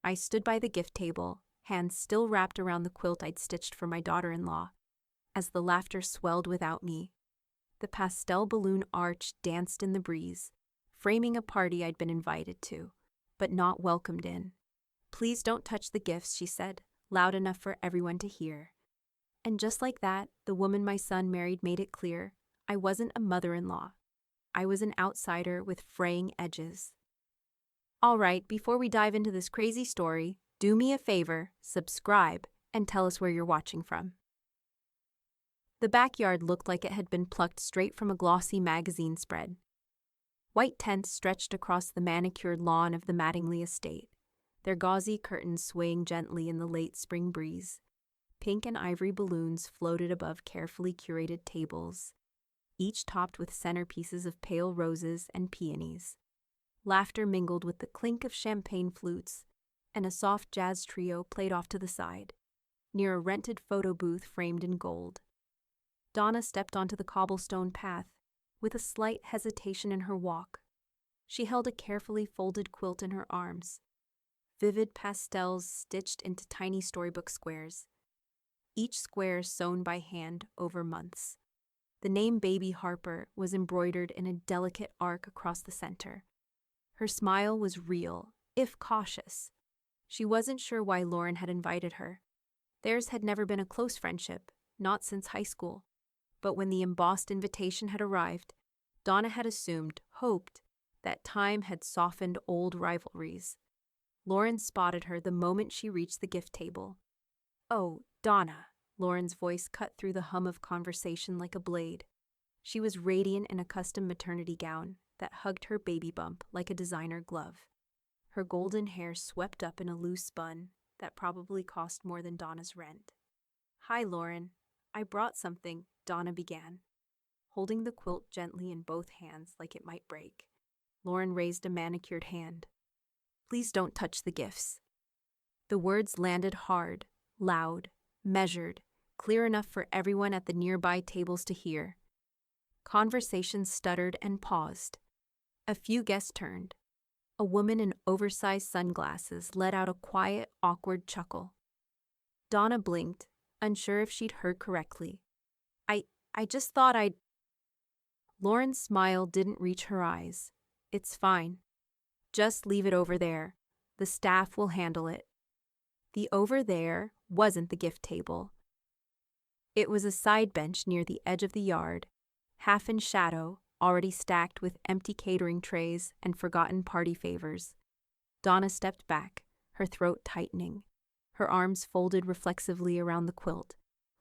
I stood by the gift table, hands still wrapped around the quilt I'd stitched for my daughter-in-law, as the laughter swelled without me. The pastel balloon arch danced in the breeze, framing a party I'd been invited to, but not welcomed in. "Please don't touch the gifts," she said, loud enough for everyone to hear. And just like that, the woman my son married made it clear I wasn't a mother-in-law. I was an outsider with fraying edges. All right, before we dive into this crazy story, do me a favor, subscribe, and tell us where you're watching from. The backyard looked like it had been plucked straight from a glossy magazine spread. White tents stretched across the manicured lawn of the Mattingly estate, their gauzy curtains swaying gently in the late spring breeze. Pink and ivory balloons floated above carefully curated tables, each topped with centerpieces of pale roses and peonies. Laughter mingled with the clink of champagne flutes, and a soft jazz trio played off to the side, near a rented photo booth framed in gold. Donna stepped onto the cobblestone path, with a slight hesitation in her walk. She held a carefully folded quilt in her arms, vivid pastels stitched into tiny storybook squares, each square sewn by hand over months. The name Baby Harper was embroidered in a delicate arc across the center. Her smile was real, if cautious. She wasn't sure why Lauren had invited her. Theirs had never been a close friendship, not since high school. But when the embossed invitation had arrived, Donna had assumed, hoped, that time had softened old rivalries. Lauren spotted her the moment she reached the gift table. "Oh, Donna," Lauren's voice cut through the hum of conversation like a blade. She was radiant in a custom maternity gown that hugged her baby bump like a designer glove. Her golden hair swept up in a loose bun that probably cost more than Donna's rent. "Hi, Lauren. I brought something," Donna began, holding the quilt gently in both hands like it might break. Lauren raised a manicured hand. "Please don't touch the gifts." The words landed hard, loud, measured, clear enough for everyone at the nearby tables to hear. Conversation stuttered and paused. A few guests turned. A woman in oversized sunglasses let out a quiet, awkward chuckle. Donna blinked, unsure if she'd heard correctly. I just thought I'd... Lauren's smile didn't reach her eyes. "It's fine. Just leave it over there. The staff will handle it." The over there wasn't the gift table. It was a side bench near the edge of the yard, half in shadow, already stacked with empty catering trays and forgotten party favors. Donna stepped back, her throat tightening, her arms folded reflexively around the quilt,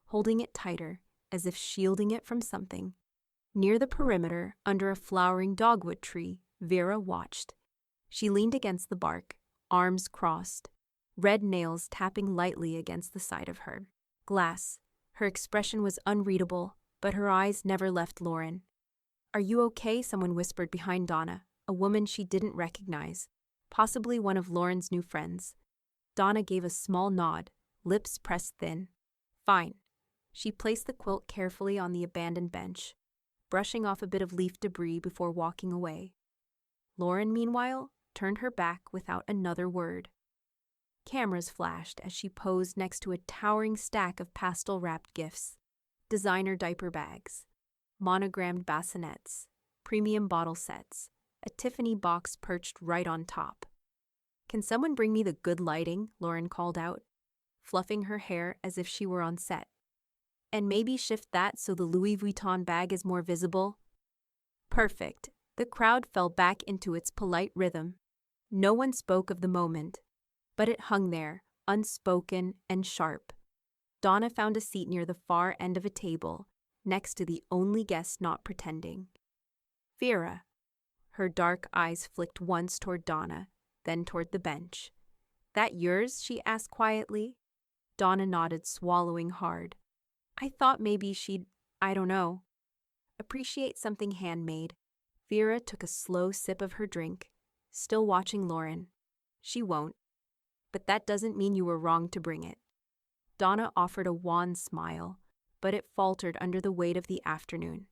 holding it tighter, as if shielding it from something. Near the perimeter, under a flowering dogwood tree, Vera watched. She leaned against the bark, arms crossed, red nails tapping lightly against the side of her glass. Her expression was unreadable, but her eyes never left Lauren. "Are you okay?" someone whispered behind Donna, a woman she didn't recognize, possibly one of Lauren's new friends. Donna gave a small nod, lips pressed thin. "Fine." She placed the quilt carefully on the abandoned bench, brushing off a bit of leaf debris before walking away. Lauren, meanwhile, turned her back without another word. Cameras flashed as she posed next to a towering stack of pastel-wrapped gifts, designer diaper bags, monogrammed bassinets, premium bottle sets, a Tiffany box perched right on top. "Can someone bring me the good lighting?" Lauren called out, fluffing her hair as if she were on set. "And maybe shift that so the Louis Vuitton bag is more visible." Perfect. The crowd fell back into its polite rhythm. No one spoke of the moment, but it hung there, unspoken and sharp. Donna found a seat near the far end of a table, next to the only guest not pretending. "Vera." Her dark eyes flicked once toward Donna, then toward the bench. "That yours?" she asked quietly. Donna nodded, swallowing hard. "I thought maybe she'd, I don't know, appreciate something handmade." Vera took a slow sip of her drink, still watching Lauren. "She won't. But that doesn't mean you were wrong to bring it." Donna offered a wan smile, but it faltered under the weight of the afternoon.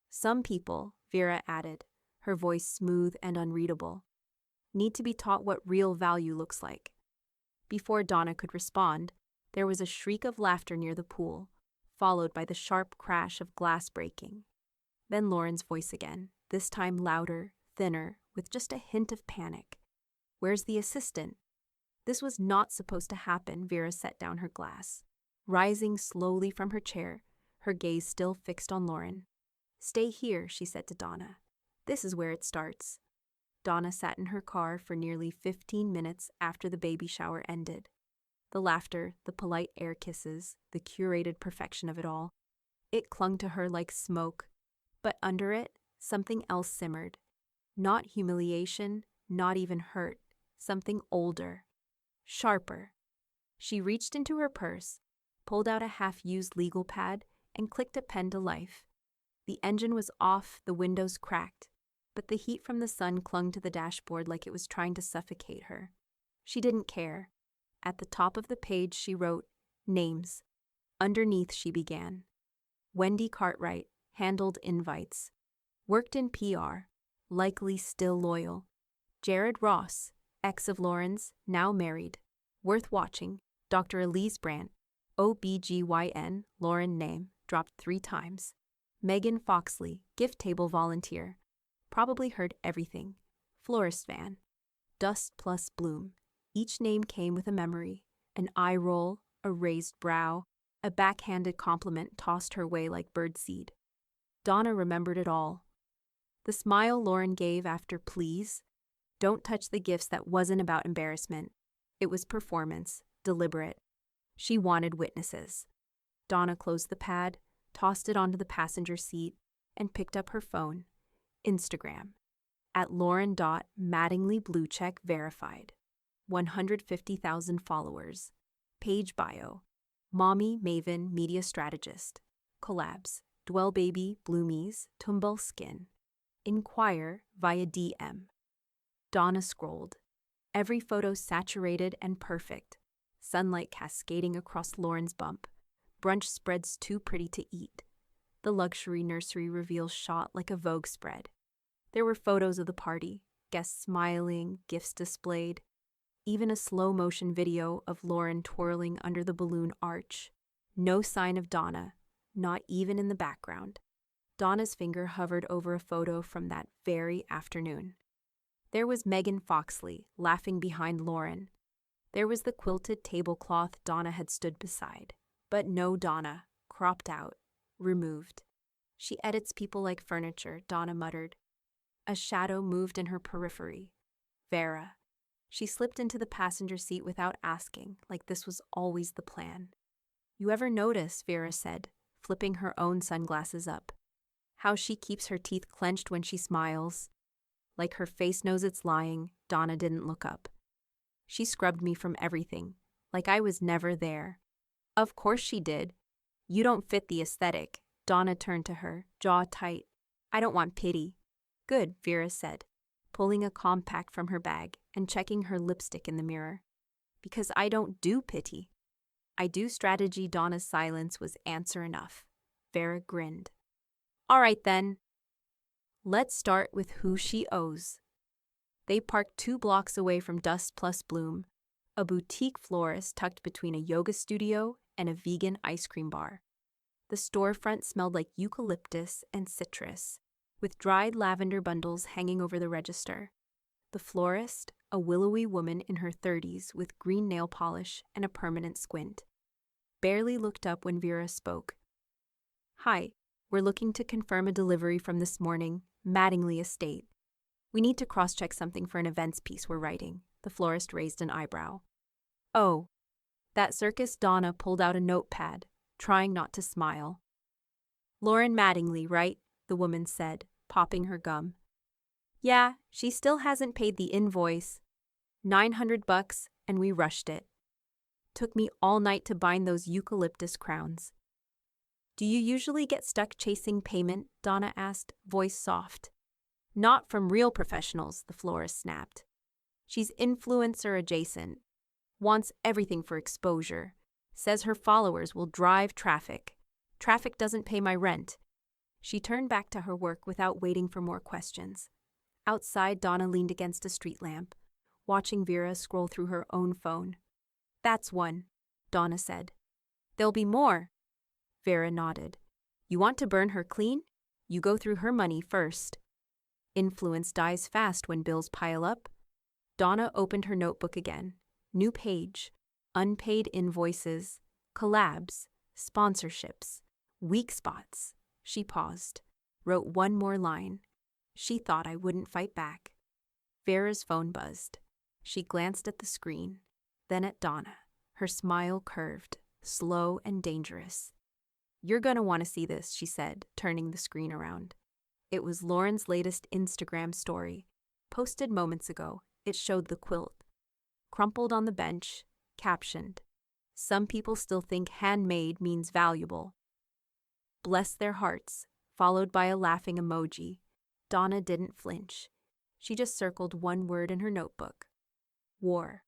"Some people," Vera added, her voice smooth and unreadable, "need to be taught what real value looks like." Before Donna could respond, there was a shriek of laughter near the pool, followed by the sharp crash of glass breaking. Then Lauren's voice again, this time louder, thinner, with just a hint of panic. "Where's the assistant?" This was not supposed to happen. Vera set down her glass, rising slowly from her chair, her gaze still fixed on Lauren. "Stay here," she said to Donna. "This is where it starts." Donna sat in her car for nearly 15 minutes after the baby shower ended. The laughter, the polite air kisses, the curated perfection of it all. It clung to her like smoke, but under it, something else simmered. Not humiliation, not even hurt, something older, sharper. She reached into her purse, pulled out a half-used legal pad, and clicked a pen to life. The engine was off, the windows cracked, but the heat from the sun clung to the dashboard like it was trying to suffocate her. She didn't care. At the top of the page, she wrote, "Names." Underneath, she began. Wendy Cartwright, handled invites. Worked in PR, likely still loyal. Jared Ross, ex of Lauren's, now married. Worth watching. Dr. Elise Brandt, OBGYN, Lauren name, dropped 3 times. Megan Foxley, gift table volunteer. Probably heard everything. Florist fan. Dust plus Bloom. Each name came with a memory, an eye roll, a raised brow, a backhanded compliment tossed her way like birdseed. Donna remembered it all. The smile Lauren gave after please. Don't touch the gifts that wasn't about embarrassment. It was performance, deliberate. She wanted witnesses. Donna closed the pad, tossed it onto the passenger seat, and picked up her phone. Instagram. At Lauren.MattinglyBluecheck verified. 150,000 followers. Page bio. Mommy Maven Media Strategist. Collabs. Dwell Baby Bloomies Tumbel Skin. Inquire via DM. Donna scrolled. Every photo saturated and perfect. Sunlight cascading across Lauren's bump. Brunch spreads too pretty to eat. The luxury nursery reveal shot like a Vogue spread. There were photos of the party, guests smiling, gifts displayed. Even a slow-motion video of Lauren twirling under the balloon arch. No sign of Donna, not even in the background. Donna's finger hovered over a photo from that very afternoon. There was Megan Foxley, laughing behind Lauren. There was the quilted tablecloth Donna had stood beside. But no Donna, cropped out, removed. "She edits people like furniture," Donna muttered. A shadow moved in her periphery. Vera. She slipped into the passenger seat without asking, like this was always the plan. "You ever notice," Vera said, flipping her own sunglasses up, "how she keeps her teeth clenched when she smiles? Like her face knows it's lying." Donna didn't look up. "She scrubbed me from everything, like I was never there." "Of course she did. You don't fit the aesthetic." Donna turned to her, jaw tight. "I don't want pity." "Good," Vera said, pulling a compact from her bag and checking her lipstick in the mirror. "Because I don't do pity. I do strategy." Donna's silence was answer enough. Vera grinned. "All right then. Let's start with who she owes." They parked 2 blocks away from Dust Plus Bloom, a boutique florist tucked between a yoga studio and a vegan ice cream bar. The storefront smelled like eucalyptus and citrus, with dried lavender bundles hanging over the register. The florist, a willowy woman in her 30s with green nail polish and a permanent squint, barely looked up when Vera spoke. "Hi, we're looking to confirm a delivery from this morning, Mattingly Estate. We need to cross-check something for an events piece we're writing." The florist raised an eyebrow. "Oh, that circus?" Donna pulled out a notepad, trying not to smile. "Lauren Mattingly, right?" the woman said, popping her gum. "Yeah, she still hasn't paid the invoice. $900, and we rushed it. Took me all night to bind those eucalyptus crowns." "Do you usually get stuck chasing payment?" Donna asked, voice soft. "Not from real professionals," the florist snapped. "She's influencer adjacent. Wants everything for exposure. Says her followers will drive traffic. Traffic doesn't pay my rent." She turned back to her work without waiting for more questions. Outside, Donna leaned against a street lamp, watching Vera scroll through her own phone. That's one, Donna said. There'll be more. Vera nodded. You want to burn her clean? You go through her money first. Influence dies fast when bills pile up. Donna opened her notebook again. New page. Unpaid invoices. Collabs. Sponsorships. Weak spots. She paused. Wrote one more line. She thought I wouldn't fight back. Vera's phone buzzed. She glanced at the screen, then at Donna. Her smile curved, slow and dangerous. You're gonna want to see this, she said, turning the screen around. It was Lauren's latest Instagram story. Posted moments ago, it showed the quilt. Crumpled on the bench, captioned, "Some people still think handmade means valuable." Bless their hearts, followed by a laughing emoji. Donna didn't flinch. She just circled one word in her notebook. War.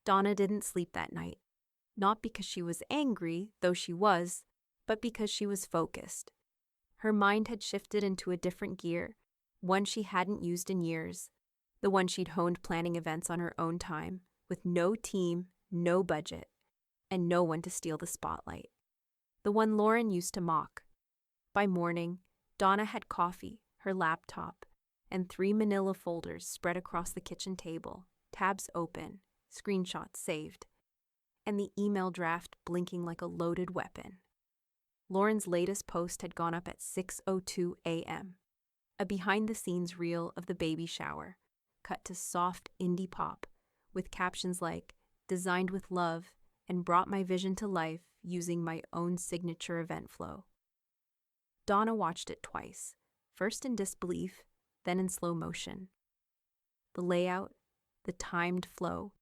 Donna didn't sleep that night. Not because she was angry, though she was, but because she was focused. Her mind had shifted into a different gear, one she hadn't used in years, the one she'd honed planning events on her own time, with no team, no budget, and no one to steal the spotlight. The one Lauren used to mock. By morning, Donna had coffee, her laptop, and 3 manila folders spread across the kitchen table, tabs open, screenshots saved, and the email draft blinking like a loaded weapon. Lauren's latest post had gone up at 6:02 a.m., a behind-the-scenes reel of the baby shower, cut to soft indie pop, with captions like, "Designed with love," and "Brought my vision to life using my own signature event flow." Donna watched it twice, first in disbelief, then in slow motion. The layout, the timed flow,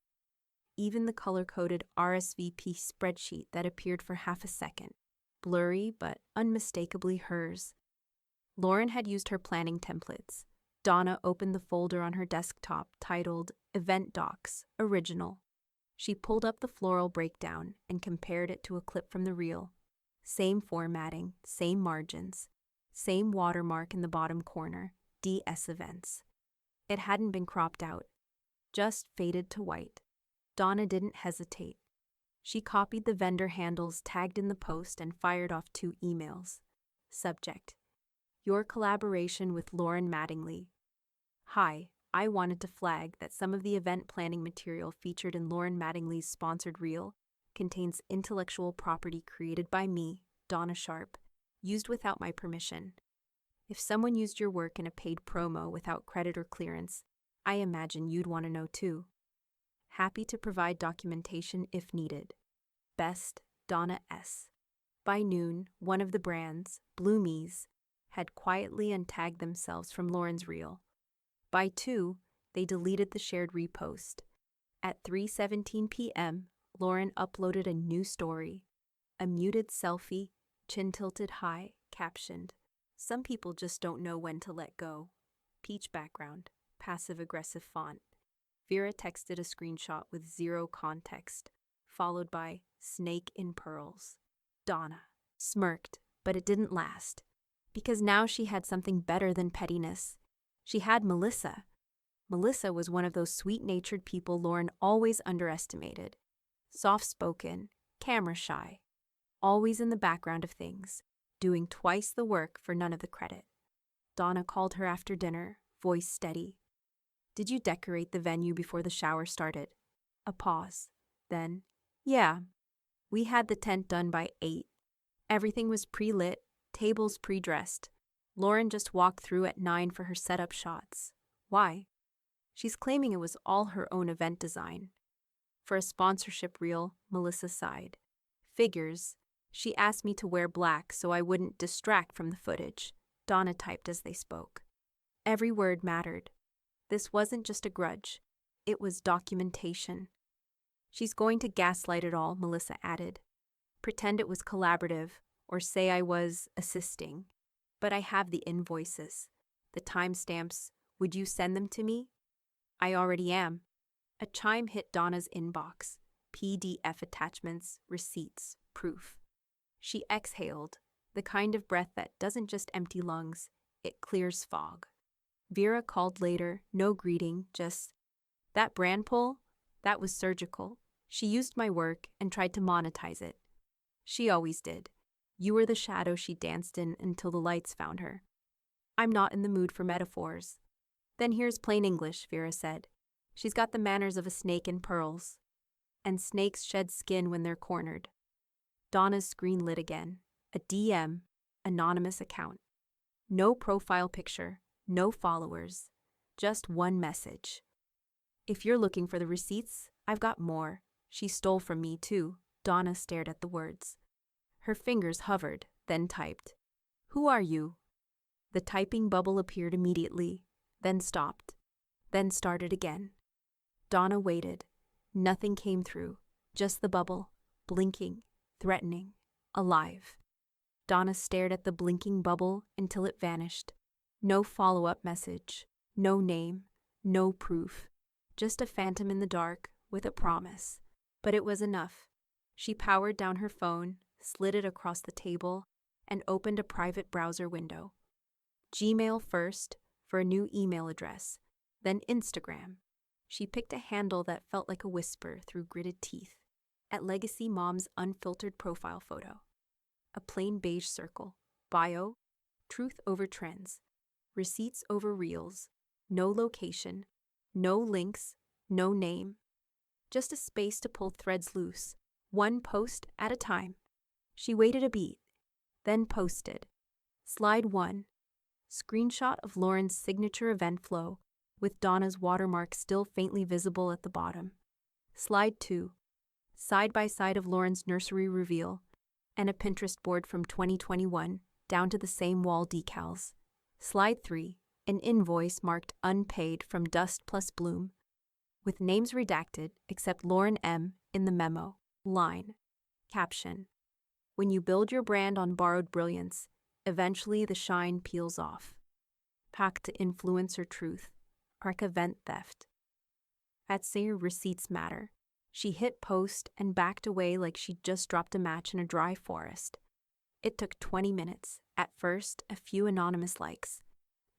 even the color-coded RSVP spreadsheet that appeared for half a second, blurry but unmistakably hers. Lauren had used her planning templates. Donna opened the folder on her desktop titled Event Docs, Original. She pulled up the floral breakdown and compared it to a clip from the reel. Same formatting, same margins, same watermark in the bottom corner, DS Events. It hadn't been cropped out, just faded to white. Donna didn't hesitate. She copied the vendor handles tagged in the post and fired off 2 emails. Subject: Your collaboration with Lauren Mattingly. Hi, I wanted to flag that some of the event planning material featured in Lauren Mattingly's sponsored reel contains intellectual property created by me, Donna Sharp, used without my permission. If someone used your work in a paid promo without credit or clearance, I imagine you'd want to know too. Happy to provide documentation if needed. Best, Donna S. By noon, one of the brands, Bloomies, had quietly untagged themselves from Lauren's reel. By 2, they deleted the shared repost. At 3:17 p.m., Lauren uploaded a new story, a muted selfie, chin tilted high, captioned, "Some people just don't know when to let go." Peach background, passive-aggressive font. Vera texted a screenshot with 0 context, followed by "Snake in pearls." Donna smirked, but it didn't last, because now she had something better than pettiness. She had Melissa. Melissa was one of those sweet-natured people Lauren always underestimated. Soft-spoken, camera-shy, always in the background of things, doing twice the work for none of the credit. Donna called her after dinner, voice steady. "Did you decorate the venue before the shower started?" A pause. Then, "Yeah. We had the tent done by 8. Everything was pre-lit, tables pre-dressed. Lauren just walked through at 9 for her setup shots. Why?" She's claiming it was all her own event design. For a sponsorship reel, Melissa sighed. "Figures. She asked me to wear black so I wouldn't distract from the footage," Donna typed as they spoke. Every word mattered. This wasn't just a grudge. It was documentation. "She's going to gaslight it all," Melissa added. "Pretend it was collaborative, or say I was assisting. But I have the invoices, the timestamps. Would you send them to me?" "I already am." A chime hit Donna's inbox. PDF attachments, receipts, proof. She exhaled, the kind of breath that doesn't just empty lungs, it clears fog. Vera called later, no greeting, just, "That brand pull? That was surgical." She used my work and tried to monetize it. She always did. You were the shadow she danced in until the lights found her. I'm not in the mood for metaphors. Then here's plain English, Vera said. She's got the manners of a snake in pearls. And snakes shed skin when they're cornered. Donna's screen lit again. A DM, anonymous account. No profile picture, no followers. Just one message. If you're looking for the receipts, I've got more. She stole from me, too. Donna stared at the words. Her fingers hovered, then typed. Who are you? The typing bubble appeared immediately, then stopped, then started again. Donna waited. Nothing came through, just the bubble, blinking, threatening, alive. Donna stared at the blinking bubble until it vanished. No follow-up message, no name, no proof. Just a phantom in the dark with a promise. But it was enough. She powered down her phone, slid it across the table, and opened a private browser window. Gmail first, for a new email address, then Instagram. She picked a handle that felt like a whisper through gritted teeth. At Legacy Mom's unfiltered profile photo. A plain beige circle. Bio. Truth over trends. Receipts over reels. No location. No links. No name. Just a space to pull threads loose. One post at a time. She waited a beat. Then posted. Slide 1. Screenshot of Lauren's signature event flow, with Donna's watermark still faintly visible at the bottom. Slide 2. Side by side of Lauren's nursery reveal, and a Pinterest board from 2021, down to the same wall decals. Slide 3. An invoice marked unpaid from Dust Plus Bloom, with names redacted except Lauren M. in the memo. Line. Caption. When you build your brand on borrowed brilliance, eventually the shine peels off. Packed to influencer truth. Arc event theft. At Sayre receipts matter. She hit post and backed away like she'd just dropped a match in a dry forest. It took 20 minutes. At first, a few anonymous likes.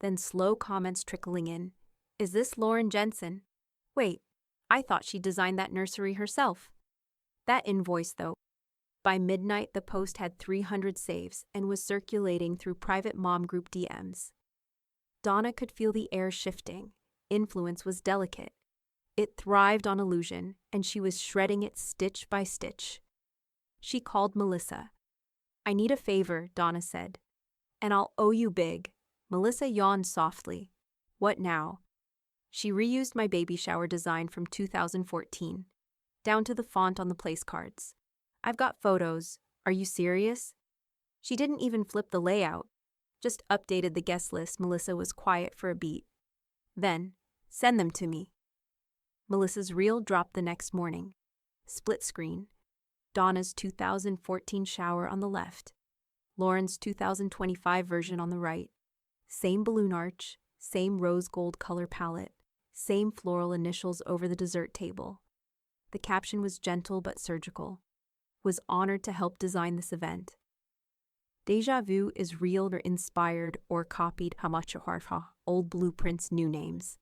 Then slow comments trickling in. Is this Lauren Jensen? Wait, I thought she designed that nursery herself. That invoice, though. By midnight, the post had 300 saves and was circulating through private mom group DMs. Donna could feel the air shifting. Influence was delicate. It thrived on illusion, and she was shredding it stitch by stitch. She called Melissa. I need a favor, Donna said. And I'll owe you big. Melissa yawned softly. What now? She reused my baby shower design from 2014, down to the font on the place cards. I've got photos. Are you serious? She didn't even flip the layout, just updated the guest list. Melissa was quiet for a beat. Then, send them to me. Melissa's reel dropped the next morning. Split screen. Donna's 2014 shower on the left. Lauren's 2025 version on the right. Same balloon arch, same rose gold color palette, same floral initials over the dessert table. The caption was gentle but surgical. Was honored to help design this event. Deja vu is real or inspired or copied Hamachaharfa, old blueprints, new names.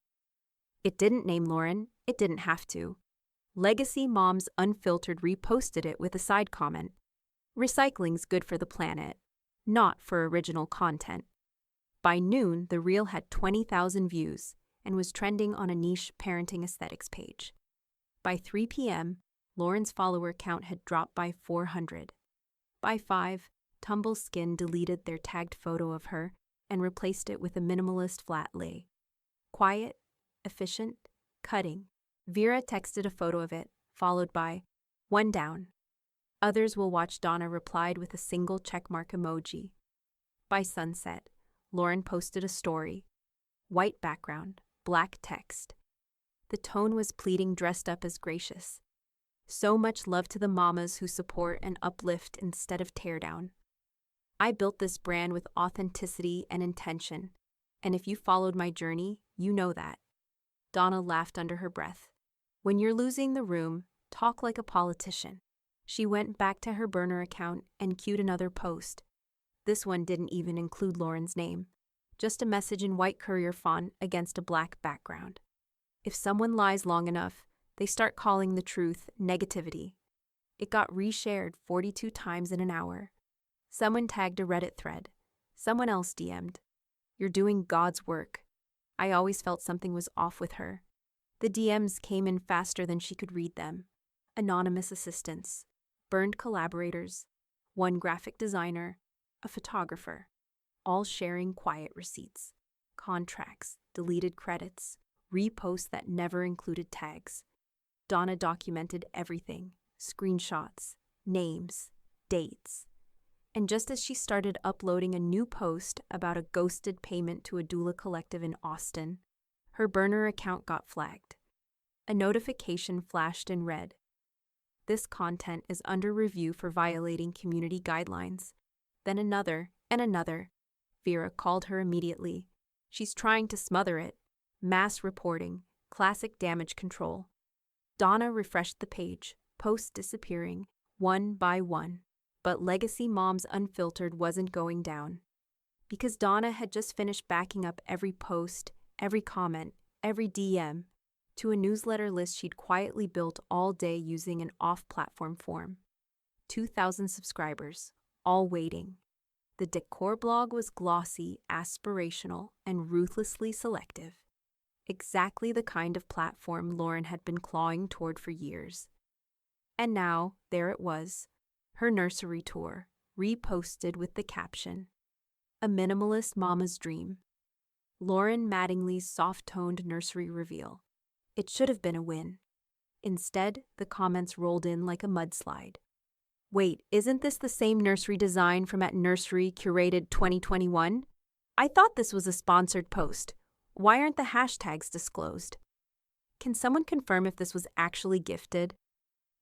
It didn't name Lauren, it didn't have to. Legacy Moms Unfiltered reposted it with a side comment. Recycling's good for the planet, not for original content. By noon, the reel had 20,000 views and was trending on a niche parenting aesthetics page. By 3 p.m., Lauren's follower count had dropped by 400. By 5, Tumble Skin deleted their tagged photo of her and replaced it with a minimalist flat lay. Quiet, efficient, cutting. Vera texted a photo of it, followed by, "One down." Others will watch. Donna replied with a single checkmark emoji. By sunset, Lauren posted a story. White background, black text. The tone was pleading, dressed up as gracious. So much love to the mamas who support and uplift instead of tear down. I built this brand with authenticity and intention, and if you followed my journey, you know that. Donna laughed under her breath. When you're losing the room, talk like a politician. She went back to her burner account and queued another post. This one didn't even include Lauren's name, just a message in white courier font against a black background. If someone lies long enough, They start calling the truth negativity. It got reshared 42 times in an hour. Someone tagged a Reddit thread. Someone else DM'd, "You're doing God's work." I always felt something was off with her. The DMs came in faster than she could read them. Anonymous assistants, burned collaborators, one graphic designer, a photographer, all sharing quiet receipts, contracts, deleted credits, reposts that never included tags. Donna documented everything, screenshots, names, dates. And just as she started uploading a new post about a ghosted payment to a doula collective in Austin, her burner account got flagged. A notification flashed in red. This content is under review for violating community guidelines. Then another and another. Vera called her immediately. She's trying to smother it. Mass reporting, classic damage control. Donna refreshed the page, posts disappearing, one by one. But Legacy Moms Unfiltered wasn't going down. Because Donna had just finished backing up every post, every comment, every DM, to a newsletter list she'd quietly built all day using an off-platform form. 2,000 subscribers, all waiting. The decor blog was glossy, aspirational, and ruthlessly selective. Exactly the kind of platform Lauren had been clawing toward for years. And now, there it was. Her nursery tour, reposted with the caption, "A minimalist mama's dream." Lauren Mattingly's soft-toned nursery reveal. It should have been a win. Instead, the comments rolled in like a mudslide. "Wait, isn't this the same nursery design from at Nursery Curated 2021? I thought this was a sponsored post. Why aren't the hashtags disclosed? Can someone confirm if this was actually gifted?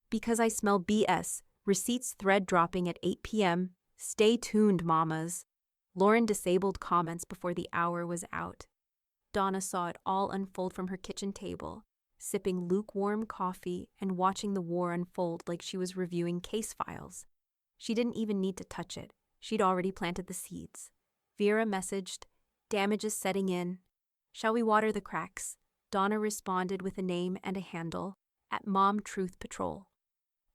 Because I smell BS. Receipts thread dropping at 8 p.m. Stay tuned, mamas." Lauren disabled comments before the hour was out. Donna saw it all unfold from her kitchen table, sipping lukewarm coffee and watching the war unfold like she was reviewing case files. She didn't even need to touch it. She'd already planted the seeds. Vera messaged, "Damage is setting in. Shall we water the cracks?" Donna responded with a name and a handle, at Mom Truth Patrol.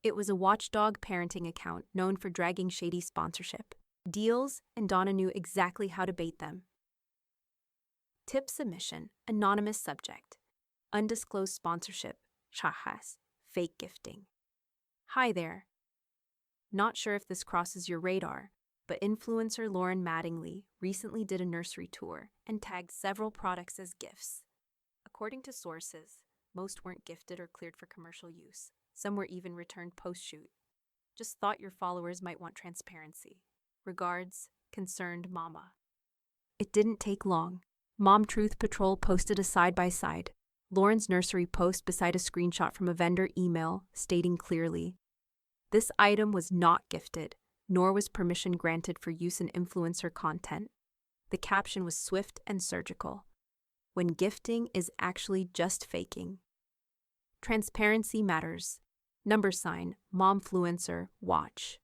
It was a watchdog parenting account known for dragging shady sponsorship deals, and Donna knew exactly how to bait them. Tip submission, anonymous subject, undisclosed sponsorship, chahas, fake gifting. "Hi there. Not sure if this crosses your radar, but influencer Lauren Mattingly recently did a nursery tour and tagged several products as gifts. According to sources, most weren't gifted or cleared for commercial use. Some were even returned post-shoot. Just thought your followers might want transparency. Regards, Concerned Mama." It didn't take long. Mom Truth Patrol posted a side-by-side, Lauren's nursery post beside a screenshot from a vendor email stating clearly, "This item was not gifted, nor was permission granted for use in influencer content." The caption was swift and surgical. When gifting is actually just faking. Transparency matters. #, Momfluencer, watch.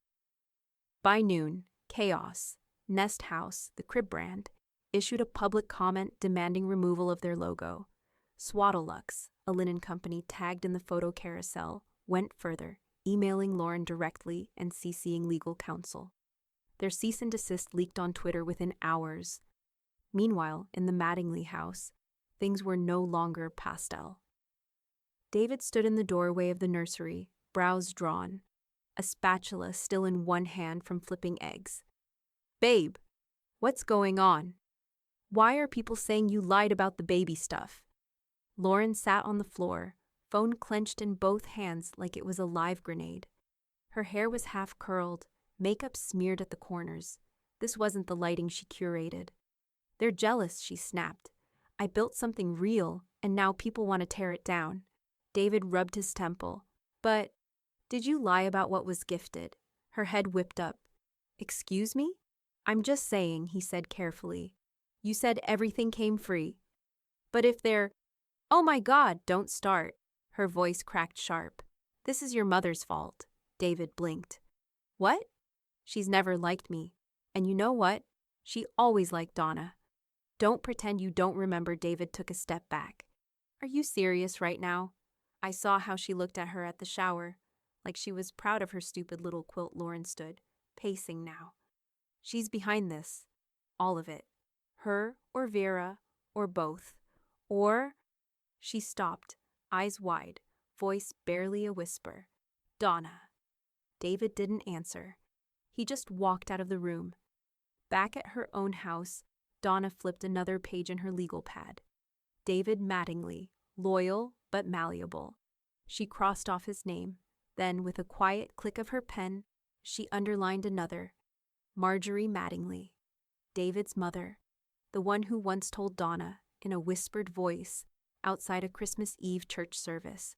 By noon, Chaos, Nest House, the crib brand, issued a public comment demanding removal of their logo. Swaddlelux, a linen company tagged in the photo carousel, went further, emailing Lauren directly and CCing legal counsel. Their cease and desist leaked on Twitter within hours. Meanwhile, in the Mattingly house, things were no longer pastel. David stood in the doorway of the nursery, brows drawn, a spatula still in one hand from flipping eggs. "Babe, what's going on? Why are people saying you lied about the baby stuff?" Lauren sat on the floor, phone clenched in both hands like it was a live grenade. Her hair was half curled, makeup smeared at the corners. This wasn't the lighting she curated. "They're jealous," she snapped. "I built something real, and now people want to tear it down." David rubbed his temple. "But did you lie about what was gifted?" Her head whipped up. "Excuse me?" "I'm just saying," he said carefully. "You said everything came free. But if they're—" "Oh my God, don't start." Her voice cracked sharp. "This is your mother's fault." David blinked. "What?" "She's never liked me. And you know what? She always liked Donna." "Don't pretend you don't remember." David took a step back. "Are you serious right now? I saw how she looked at her at the shower, like she was proud of her stupid little quilt. Lauren stood, pacing now. She's behind this. All of it. Her or Vera or both. Or... She stopped, eyes wide, voice barely a whisper. Donna. David didn't answer. He just walked out of the room. Back at her own house, Donna flipped another page in her legal pad. David Mattingly, loyal but malleable. She crossed off his name. Then, with a quiet click of her pen, she underlined another. Marjorie Mattingly. David's mother. The one who once told Donna, in a whispered voice, outside a Christmas Eve church service,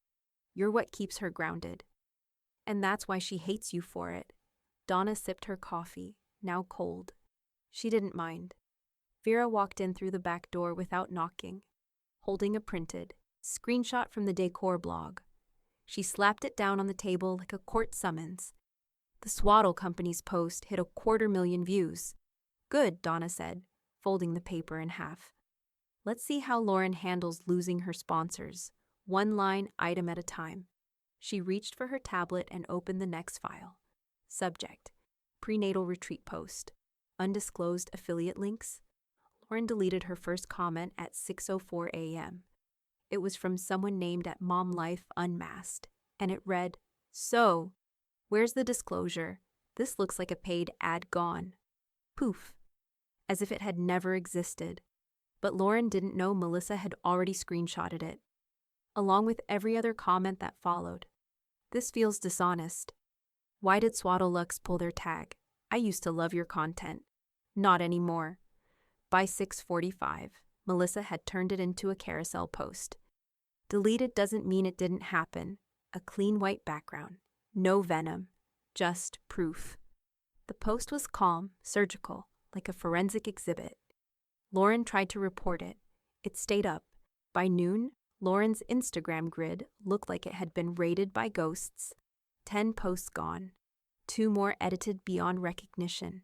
"You're what keeps her grounded." And that's why she hates you for it. Donna sipped her coffee, now cold. She didn't mind. Vera walked in through the back door without knocking, holding a printed screenshot from the Decor blog. She slapped it down on the table like a court summons. The Swaddle Company's post hit 250,000 views. Good, Donna said, folding the paper in half. Let's see how Lauren handles losing her sponsors, one line item at a time. She reached for her tablet and opened the next file. Subject: Prenatal Retreat Post. Undisclosed affiliate links. Lauren deleted her first comment at 6:04 a.m. It was from someone named at Mom Life Unmasked, and it read, "So, where's the disclosure? This looks like a paid ad gone." Poof. As if it had never existed. But Lauren didn't know Melissa had already screenshotted it, along with every other comment that followed. This feels dishonest. Why did Swaddle pull their tag? I used to love your content. Not anymore. By 6:45, Melissa had turned it into a carousel post. Deleted doesn't mean it didn't happen. A clean white background. No venom. Just proof. The post was calm, surgical, like a forensic exhibit. Lauren tried to report it. It stayed up. By noon, Lauren's Instagram grid looked like it had been raided by ghosts. 10 posts gone. 2 more edited beyond recognition.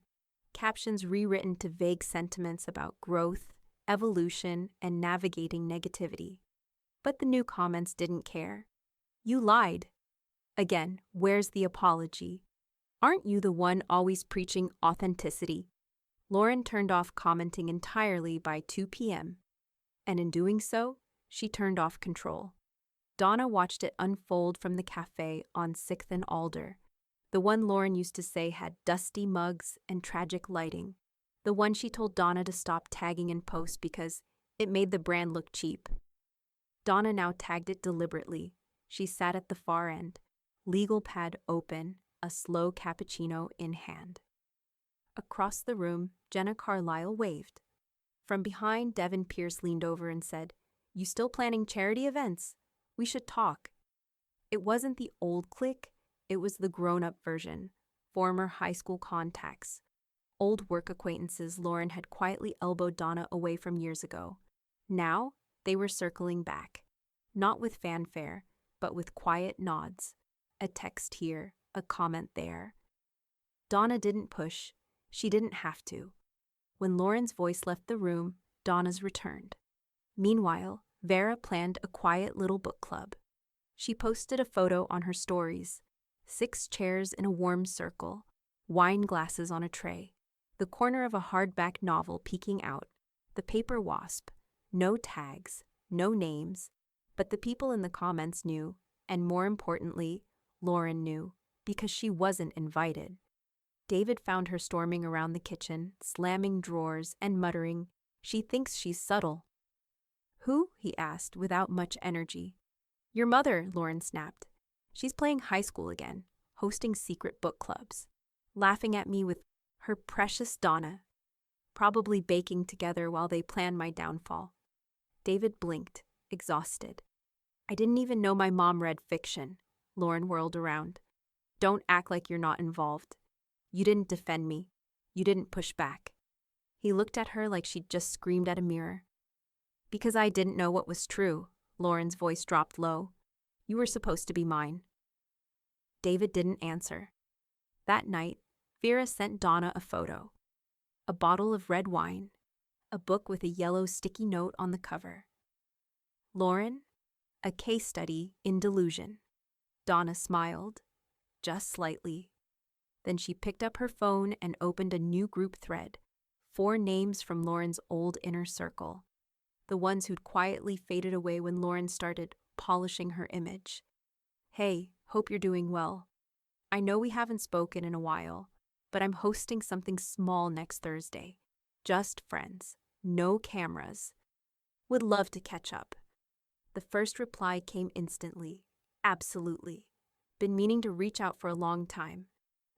Captions rewritten to vague sentiments about growth, evolution, and navigating negativity. But the new comments didn't care. You lied. Again, where's the apology? Aren't you the one always preaching authenticity? Lauren turned off commenting entirely by 2 p.m., and in doing so, she turned off control. Donna watched it unfold from the cafe on 6th and Alder, the one Lauren used to say had dusty mugs and tragic lighting, the one she told Donna to stop tagging in posts because it made the brand look cheap. Donna now tagged it deliberately. She sat at the far end, legal pad open, a slow cappuccino in hand. Across the room, Jenna Carlisle waved. From behind, Devin Pierce leaned over and said, "You still planning charity events? We should talk." It wasn't the old clique, it was the grown-up version, former high school contacts, old work acquaintances Lauren had quietly elbowed Donna away from years ago. Now, they were circling back, not with fanfare, but with quiet nods, a text here, a comment there. Donna didn't push. She didn't have to. When Lauren's voice left the room, Donna's returned. Meanwhile, Vera planned a quiet little book club. She posted a photo on her stories. 6 chairs in a warm circle, wine glasses on a tray, the corner of a hardback novel peeking out, the paper wasp, no tags, no names, but the people in the comments knew, and more importantly, Lauren knew, because she wasn't invited. David found her storming around the kitchen, slamming drawers and muttering, "She thinks she's subtle." "Who?" he asked, without much energy. "Your mother," Lauren snapped. "She's playing high school again, hosting secret book clubs, laughing at me with her precious Donna, probably baking together while they plan my downfall." David blinked, exhausted. "I didn't even know my mom read fiction," Lauren whirled around. "Don't act like you're not involved. You didn't defend me. You didn't push back." He looked at her like she'd just screamed at a mirror. "Because I didn't know what was true," Lauren's voice dropped low. "You were supposed to be mine." David didn't answer. That night, Vera sent Donna a photo. A bottle of red wine, a book with a yellow sticky note on the cover. "Lauren, A case study in delusion. Donna smiled, just slightly. Then she picked up her phone and opened a new group thread. 4 names from Lauren's old inner circle. The ones who'd quietly faded away when Lauren started polishing her image. Hey, hope you're doing well. I know we haven't spoken in a while, but I'm hosting something small next Thursday. Just friends. No cameras. Would love to catch up. The first reply came instantly. Absolutely. Been meaning to reach out for a long time.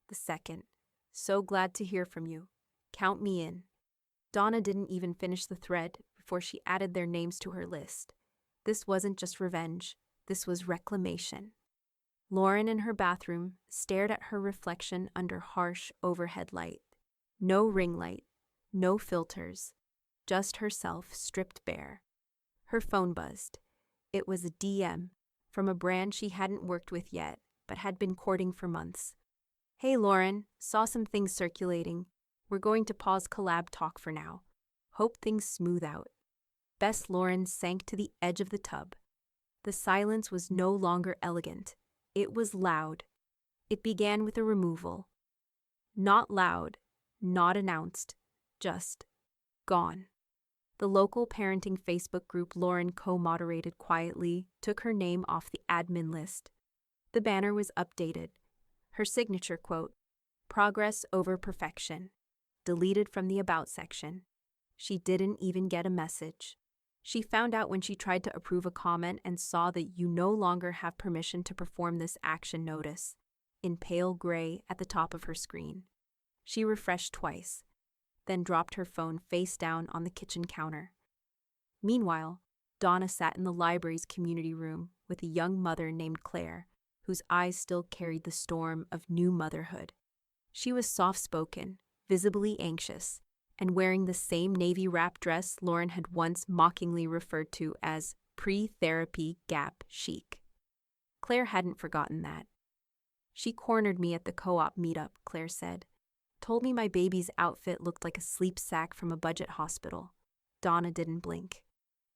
The second. So glad to hear from you. Count me in. Donna didn't even finish the thread before she added their names to her list. This wasn't just revenge. This was reclamation. Lauren in her bathroom stared at her reflection under harsh overhead light. No ring light, no filters, just herself stripped bare. Her phone buzzed. It was a DM from a brand she hadn't worked with yet, but had been courting for months. Hey Lauren, saw some things circulating. We're going to pause collab talk for now. Hope things smooth out. Best Lauren sank to the edge of the tub. The silence was no longer elegant. It was loud. It began with a removal. Not loud, not announced, just gone. The local parenting Facebook group Lauren co-moderated quietly took her name off the admin list. The banner was updated. Her signature quote, "Progress over perfection," deleted from the About section. She didn't even get a message. She found out when she tried to approve a comment and saw that you no longer have permission to perform this action notice, in pale gray at the top of her screen. She refreshed twice, then dropped her phone face down on the kitchen counter. Meanwhile, Donna sat in the library's community room with a young mother named Claire, whose eyes still carried the storm of new motherhood. She was soft-spoken, visibly anxious, and wearing the same navy wrap dress Lauren had once mockingly referred to as pre-therapy Gap chic. Claire hadn't forgotten that. She cornered me at the co-op meetup, Claire said. Told me my baby's outfit looked like a sleep sack from a budget hospital. Donna didn't blink.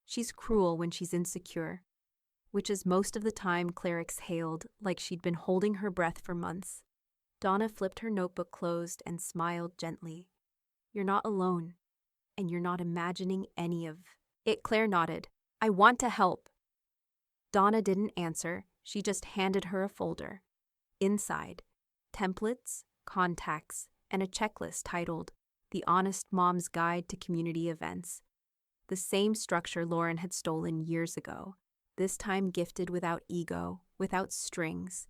She's cruel when she's insecure, which is most of the time Claire exhaled like she'd been holding her breath for months. Donna flipped her notebook closed and smiled gently. You're not alone, and you're not imagining any of it. Claire nodded. I want to help. Donna didn't answer. She just handed her a folder. Inside, templates, contacts, and a checklist titled The Honest Mom's Guide to Community Events. The same structure Lauren had stolen years ago, this time gifted without ego, without strings.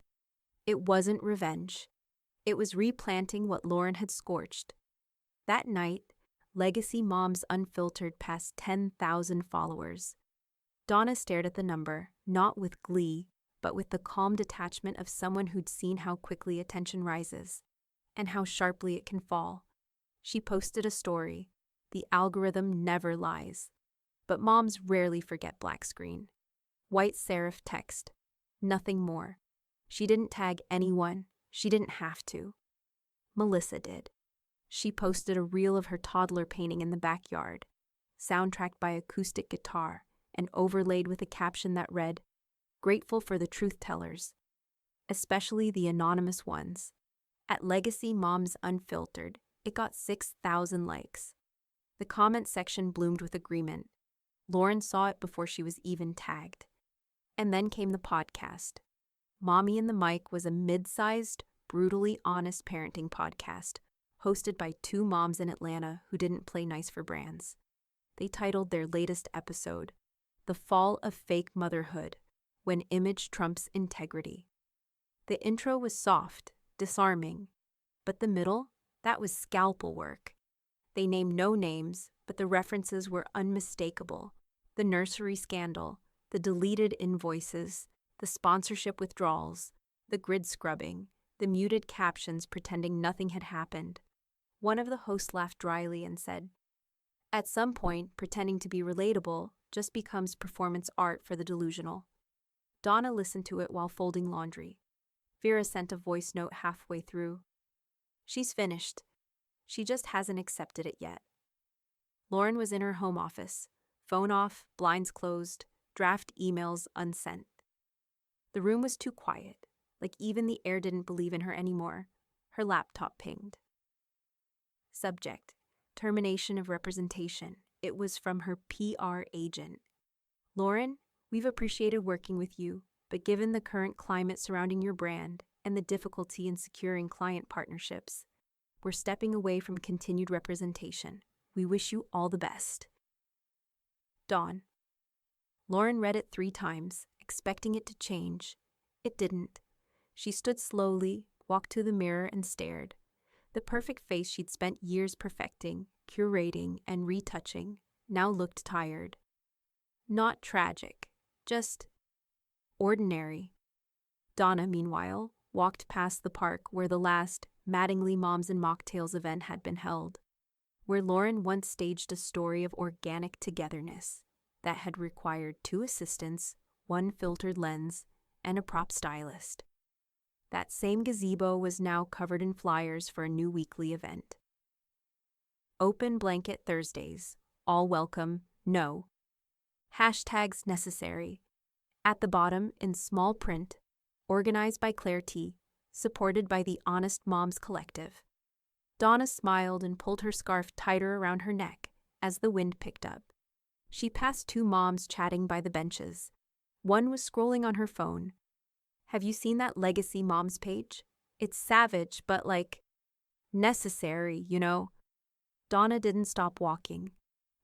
It wasn't revenge. It was replanting what Lauren had scorched. That night, Legacy Moms Unfiltered passed 10,000 followers. Donna stared at the number, not with glee, but with the calm detachment of someone who'd seen how quickly attention rises, and how sharply it can fall. She posted a story. The algorithm never lies. But moms rarely forget black screen. White serif text. Nothing more. She didn't tag anyone. She didn't have to. Melissa did. She posted a reel of her toddler painting in the backyard, soundtracked by acoustic guitar and overlaid with a caption that read, "Grateful for the truth tellers, especially the anonymous ones." At Legacy Moms Unfiltered, it got 6,000 likes. The comment section bloomed with agreement. Lauren saw it before she was even tagged. And then came the podcast. Mommy and the Mic was a mid-sized, brutally honest parenting podcast, hosted by 2 moms in Atlanta who didn't play nice for brands. They titled their latest episode, The Fall of Fake Motherhood, When Image Trumps Integrity. The intro was soft, disarming, but the middle, that was scalpel work. They named no names, but the references were unmistakable. The nursery scandal, the deleted invoices, the sponsorship withdrawals, the grid scrubbing, the muted captions pretending nothing had happened. One of the hosts laughed dryly and said, "At some point, pretending to be relatable just becomes performance art for the delusional." Donna listened to it while folding laundry. Vera sent a voice note halfway through. She's finished. She just hasn't accepted it yet. Lauren was in her home office, phone off, blinds closed, draft emails unsent. The room was too quiet, like even the air didn't believe in her anymore. Her laptop pinged. Subject: termination of representation. It was from her PR agent. Lauren, we've appreciated working with you, but given the current climate surrounding your brand and the difficulty in securing client partnerships, we're stepping away from continued representation. We wish you all the best. Dawn. Lauren read it 3 times, expecting it to change. It didn't. She stood slowly, walked to the mirror, and stared. The perfect face she'd spent years perfecting, curating, and retouching now looked tired. Not tragic, just ordinary. Donna, meanwhile, walked past the park where the last Mattingly Moms and Mocktails event had been held, where Lauren once staged a story of organic togetherness that had required 2 assistants, 1 filtered lens, and a prop stylist. That same gazebo was now covered in flyers for a new weekly event. Open blanket Thursdays. All welcome. No. Hashtags necessary. At the bottom, in small print, organized by Claire T., supported by the Honest Moms Collective. Donna smiled and pulled her scarf tighter around her neck as the wind picked up. She passed 2 moms chatting by the benches. One was scrolling on her phone. Have you seen that Legacy Moms page? It's savage, but necessary, you know. Donna didn't stop walking.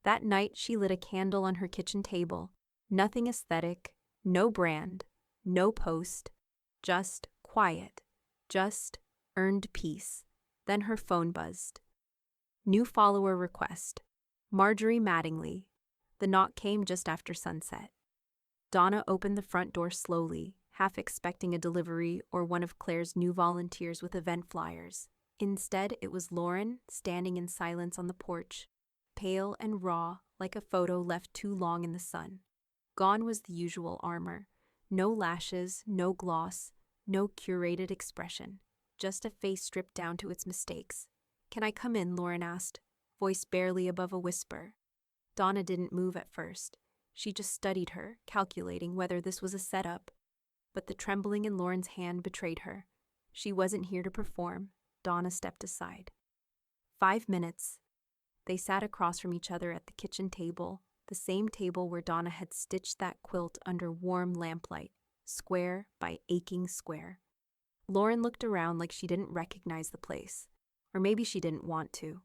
That night, she lit a candle on her kitchen table. Nothing aesthetic, no brand, no post, just quiet, just earned peace. Then her phone buzzed. New follower request. Marjorie Mattingly. The knock came just after sunset. Donna opened the front door slowly, half expecting a delivery or one of Claire's new volunteers with event flyers. Instead, it was Lauren, standing in silence on the porch, pale and raw like a photo left too long in the sun. Gone was the usual armor. No lashes, no gloss, no curated expression. Just a face stripped down to its mistakes. "Can I come in?" Lauren asked, voice barely above a whisper. Donna didn't move at first. She just studied her, calculating whether this was a setup. But the trembling in Lauren's hand betrayed her. She wasn't here to perform. Donna stepped aside. 5 minutes. They sat across from each other at the kitchen table, the same table where Donna had stitched that quilt under warm lamplight, square by aching square. Lauren looked around like she didn't recognize the place, or maybe she didn't want to.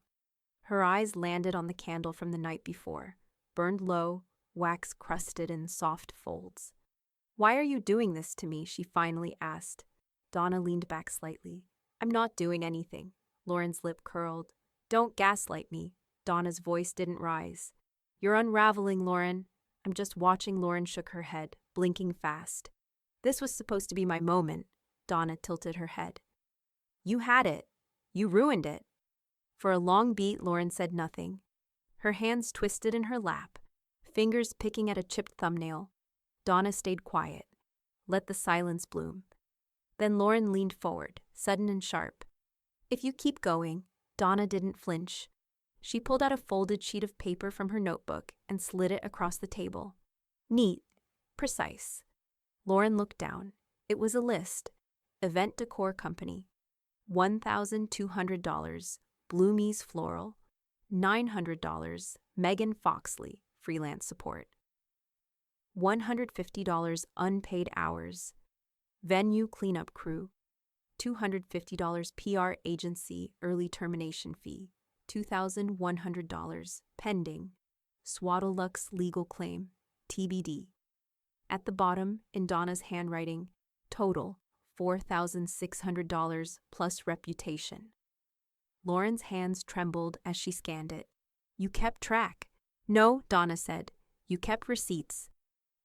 Her eyes landed on the candle from the night before, burned low, wax crusted in soft folds. "Why are you doing this to me?" she finally asked. Donna leaned back slightly. "I'm not doing anything." Lauren's lip curled. "Don't gaslight me." Donna's voice didn't rise. "You're unraveling, Lauren." "I'm just watching." Lauren shook her head, blinking fast. "This was supposed to be my moment." Donna tilted her head. "You had it. You ruined it." For a long beat, Lauren said nothing. Her hands twisted in her lap, fingers picking at a chipped thumbnail. Donna stayed quiet. Let the silence bloom. Then Lauren leaned forward, sudden and sharp. "If you keep going." Donna didn't flinch. She pulled out a folded sheet of paper from her notebook and slid it across the table. Neat. Precise. Lauren looked down. It was a list. Event Decor Company. $1,200. Bloomies Floral. $900. Megan Foxley, freelance support. $150 unpaid hours. Venue cleanup crew. $250 PR agency early termination fee. $2,100 pending. Swaddlelux legal claim. TBD. At the bottom, in Donna's handwriting, total $4,600 plus reputation. Lauren's hands trembled as she scanned it. "You kept track." "No," Donna said. "You kept receipts.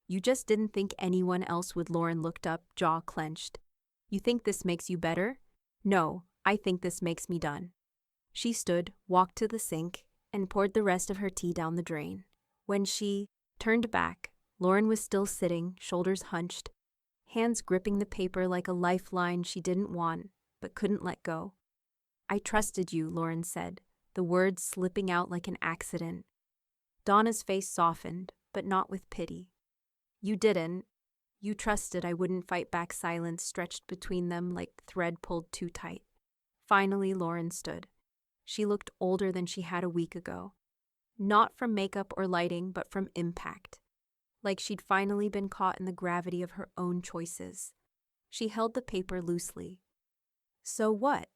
You just didn't think anyone else would." Lauren looked up, jaw clenched. "You think this makes you better?" "No, I think this makes me done." She stood, walked to the sink, and poured the rest of her tea down the drain. When she turned back, Lauren was still sitting, shoulders hunched, hands gripping the paper like a lifeline she didn't want, but couldn't let go. "I trusted you," Lauren said, the words slipping out like an accident. Donna's face softened, but not with pity. You didn't. You trusted I wouldn't fight back. Silence stretched between them like thread pulled too tight. Finally, Lauren stood. She looked older than she had a week ago. Not from makeup or lighting, but from impact. Like she'd finally been caught in the gravity of her own choices. She held the paper loosely. So what?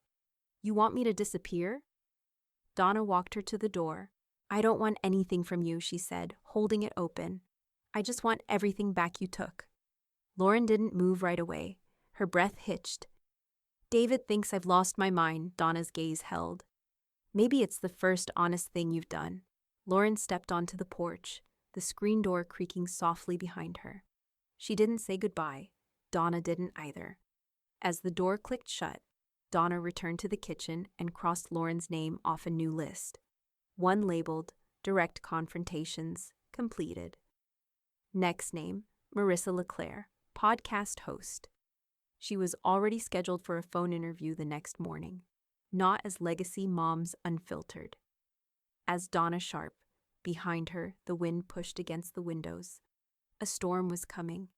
You want me to disappear? Donna walked her to the door. I don't want anything from you, she said, holding it open. I just want everything back you took. Lauren didn't move right away. Her breath hitched. David thinks I've lost my mind, Donna's gaze held. Maybe it's the first honest thing you've done. Lauren stepped onto the porch, the screen door creaking softly behind her. She didn't say goodbye. Donna didn't either. As the door clicked shut, Donna returned to the kitchen and crossed Lauren's name off a new list. One labeled, Direct Confrontations, completed. Next name, Marissa LeClaire, podcast host. She was already scheduled for a phone interview the next morning, not as Legacy Moms Unfiltered. As Donna Sharp, behind her, the wind pushed against the windows. A storm was coming.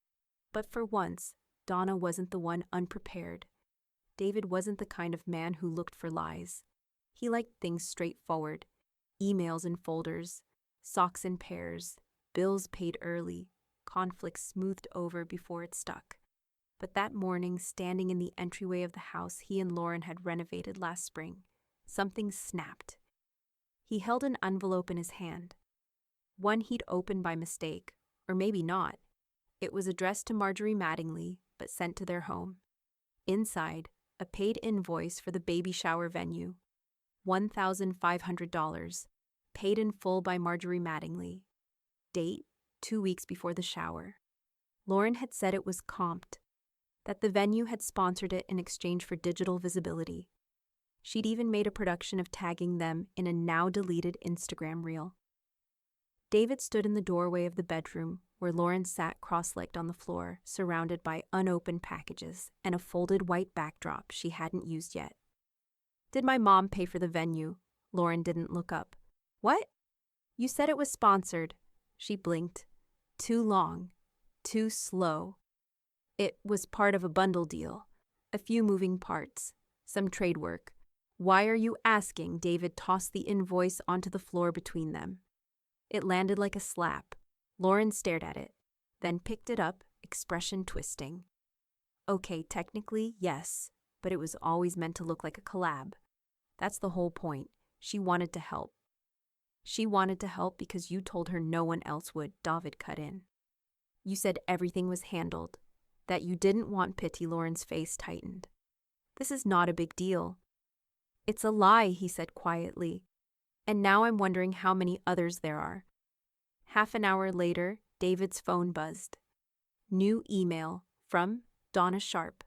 But for once, Donna wasn't the one unprepared. David wasn't the kind of man who looked for lies. He liked things straightforward. Emails in folders, socks in pairs, bills paid early, conflicts smoothed over before it stuck. But that morning, standing in the entryway of the house he and Lauren had renovated last spring, something snapped. He held an envelope in his hand. One he'd opened by mistake, or maybe not. It was addressed to Marjorie Mattingly, but sent to their home. Inside, a paid invoice for the baby shower venue. $1,500, paid in full by Marjorie Mattingly. Date, 2 weeks before the shower. Lauren had said it was comped, that the venue had sponsored it in exchange for digital visibility. She'd even made a production of tagging them in a now-deleted Instagram reel. David stood in the doorway of the bedroom where Lauren sat cross-legged on the floor, surrounded by unopened packages and a folded white backdrop she hadn't used yet. Did my mom pay for the venue? Lauren didn't look up. What? You said it was sponsored. She blinked. Too long. Too slow. It was part of a bundle deal. A few moving parts. Some trade work. Why are you asking? David tossed the invoice onto the floor between them. It landed like a slap. Lauren stared at it, then picked it up, expression twisting. Okay, technically, yes, but it was always meant to look like a collab. That's the whole point. She wanted to help. She wanted to help because you told her no one else would, David cut in. You said everything was handled, that you didn't want pity. Lauren's face tightened. This is not a big deal. It's a lie, he said quietly. And now I'm wondering how many others there are. Half an hour later, David's phone buzzed. New email from Donna Sharp.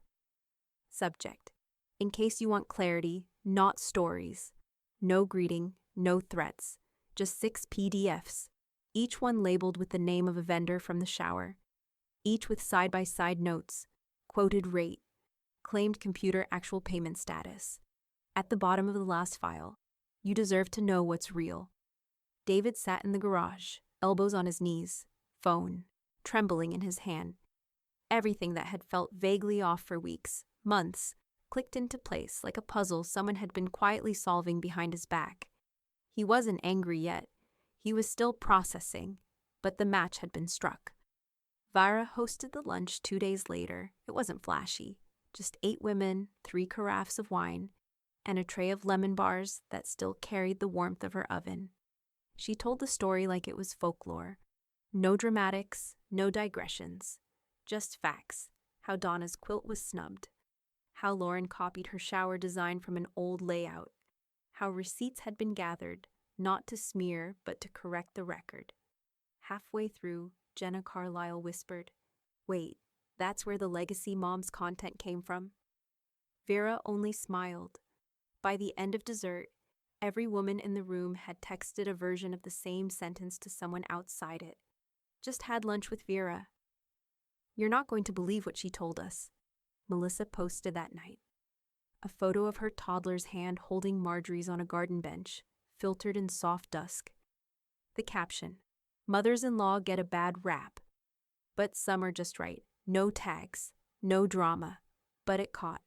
Subject: in case you want clarity, not stories. No greeting, no threats. Just 6 PDFs, each one labeled with the name of a vendor from the shower. Each with side-by-side notes, quoted rate, claimed computer actual payment status. At the bottom of the last file, you deserve to know what's real. David sat in the garage, elbows on his knees, phone, trembling in his hand. Everything that had felt vaguely off for weeks, months, clicked into place like a puzzle someone had been quietly solving behind his back. He wasn't angry yet. He was still processing, but the match had been struck. Vira hosted the lunch 2 days later. It wasn't flashy. Just 8 women, 3 carafes of wine, and a tray of lemon bars that still carried the warmth of her oven. She told the story like it was folklore. No dramatics, no digressions. Just facts. How Donna's quilt was snubbed. How Lauren copied her shower design from an old layout. How receipts had been gathered, not to smear, but to correct the record. Halfway through, Jenna Carlisle whispered, "Wait, that's where the Legacy Moms content came from?" Vera only smiled. By the end of dessert, every woman in the room had texted a version of the same sentence to someone outside it. Just had lunch with Vera. You're not going to believe what she told us. Melissa posted that night. A photo of her toddler's hand holding Marjorie's on a garden bench, filtered in soft dusk. The caption, "Mothers-in-law get a bad rap, but some are just right. No tags, no drama. But it caught.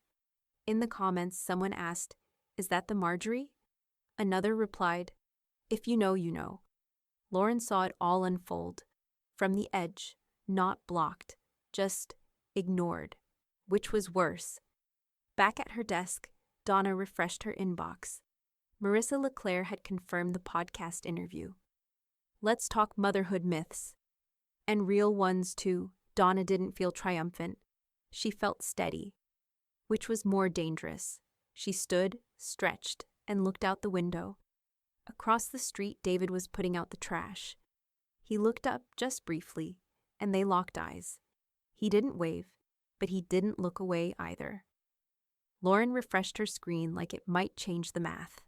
In the comments, someone asked, "Is that the Marjorie?" Another replied, "If you know, you know." Lauren saw it all unfold. From the edge, not blocked, just ignored. Which was worse? Back at her desk, Donna refreshed her inbox. Marissa LeClaire had confirmed the podcast interview. Let's talk motherhood myths. And real ones, too. Donna didn't feel triumphant. She felt steady. Which was more dangerous? She stood, stretched, and looked out the window. Across the street, David was putting out the trash. He looked up just briefly, and they locked eyes. He didn't wave, but he didn't look away either. Lauren refreshed her screen like it might change the math.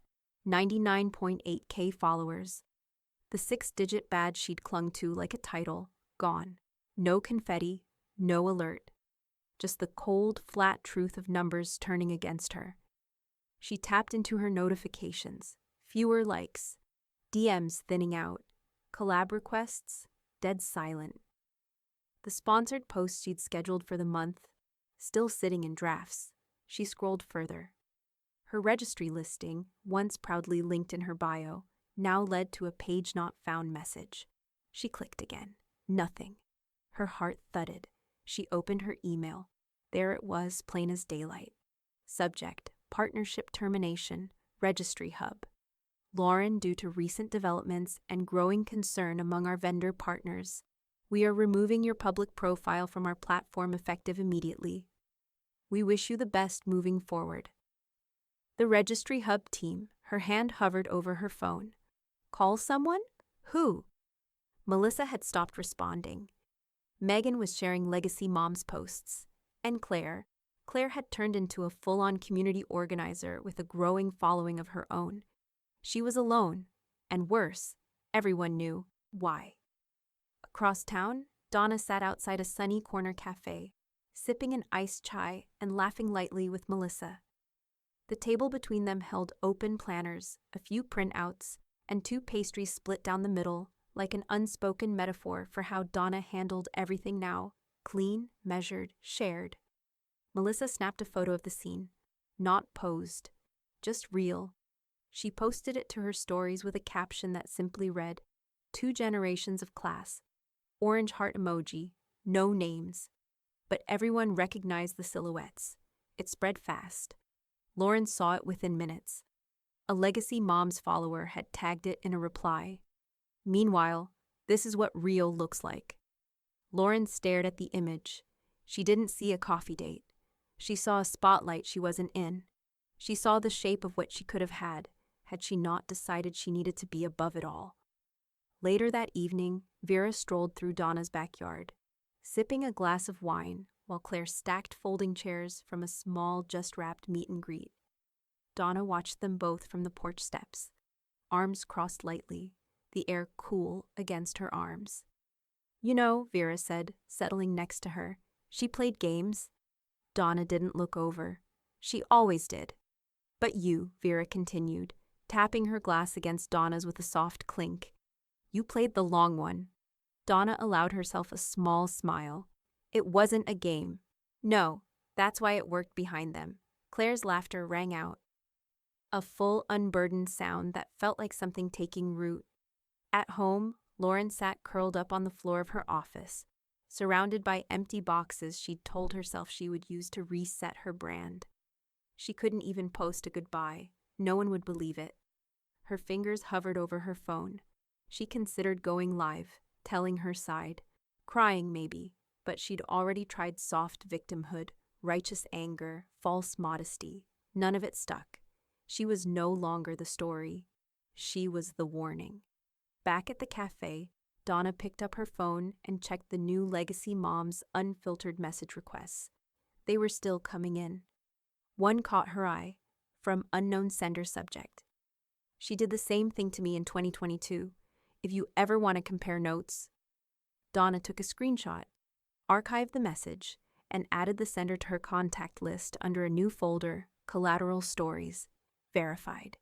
99.8K followers. The 6-digit badge she'd clung to like a title, gone. No confetti, no alert. Just the cold, flat truth of numbers turning against her. She tapped into her notifications. Fewer likes. DMs thinning out. Collab requests, dead silent. The sponsored posts she'd scheduled for the month, still sitting in drafts. She scrolled further. Her registry listing, once proudly linked in her bio, now led to a page not found message. She clicked again. Nothing. Her heart thudded. She opened her email. There it was, plain as daylight. Subject: Partnership Termination, Registry Hub. Lauren, due to recent developments and growing concern among our vendor partners, we are removing your public profile from our platform effective immediately. We wish you the best moving forward. The Registry Hub team, her hand hovered over her phone. Call someone? Who? Melissa had stopped responding. Megan was sharing Legacy Moms posts. And Claire had turned into a full-on community organizer with a growing following of her own. She was alone, and worse, everyone knew why. Across town, Donna sat outside a sunny corner cafe, sipping an iced chai and laughing lightly with Melissa. The table between them held open planners, a few printouts, and 2 pastries split down the middle, like an unspoken metaphor for how Donna handled everything now: clean, measured, shared. Melissa snapped a photo of the scene. Not posed, just real. She posted it to her stories with a caption that simply read, 2 generations of class. Orange heart emoji, no names. But everyone recognized the silhouettes. It spread fast. Lauren saw it within minutes. A Legacy Moms follower had tagged it in a reply. Meanwhile, this is what real looks like. Lauren stared at the image. She didn't see a coffee date. She saw a spotlight she wasn't in. She saw the shape of what she could have had she not decided she needed to be above it all. Later that evening, Vera strolled through Donna's backyard, sipping a glass of wine while Claire stacked folding chairs from a small, just-wrapped meet and greet. Donna watched them both from the porch steps, arms crossed lightly, the air cool against her arms. "You know," Vera said, settling next to her, "she played games." Donna didn't look over. She always did. "But you," Vera continued, tapping her glass against Donna's with a soft clink. "You played the long one." Donna allowed herself a small smile. It wasn't a game. No, that's why it worked behind them. Claire's laughter rang out. A full, unburdened sound that felt like something taking root. At home, Lauren sat curled up on the floor of her office, surrounded by empty boxes she'd told herself she would use to reset her brand. She couldn't even post a goodbye. No one would believe it. Her fingers hovered over her phone. She considered going live, telling her side, crying maybe, but she'd already tried soft victimhood, righteous anger, false modesty. None of it stuck. She was no longer the story. She was the warning. Back at the cafe, Donna picked up her phone and checked the new Legacy Moms unfiltered message requests. They were still coming in. One caught her eye, from unknown sender subject. "She did the same thing to me in 2022. If you ever want to compare notes." Donna took a screenshot, archived the message, and added the sender to her contact list under a new folder, Collateral Stories, verified.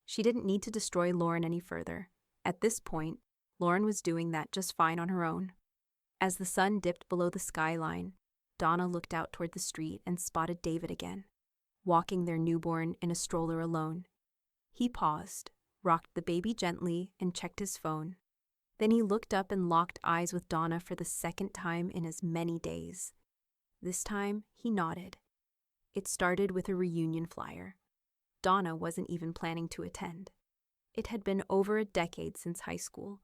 She didn't need to destroy Lauren any further. At this point, Lauren was doing that just fine on her own. As the sun dipped below the skyline, Donna looked out toward the street and spotted David again, walking their newborn in a stroller alone. He paused, rocked the baby gently, and checked his phone. Then he looked up and locked eyes with Donna for the second time in as many days. This time, he nodded. It started with a reunion flyer. Donna wasn't even planning to attend. It had been over a decade since high school,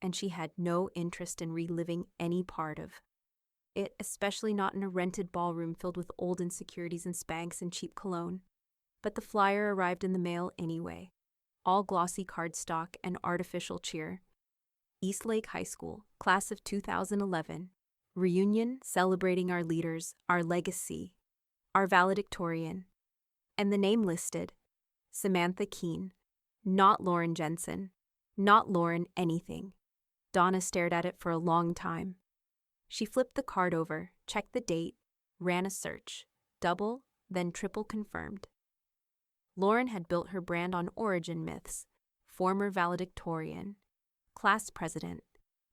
and she had no interest in reliving any part of it, especially not in a rented ballroom filled with old insecurities and Spanx and cheap cologne. But the flyer arrived in the mail anyway, all glossy cardstock and artificial cheer. Eastlake High School, class of 2011, reunion celebrating our leaders, our legacy, our valedictorian. And the name listed, Samantha Keene, not Lauren Jensen, not Lauren anything. Donna stared at it for a long time. She flipped the card over, checked the date, ran a search, double, then triple confirmed. Lauren had built her brand on origin myths, former valedictorian, class president,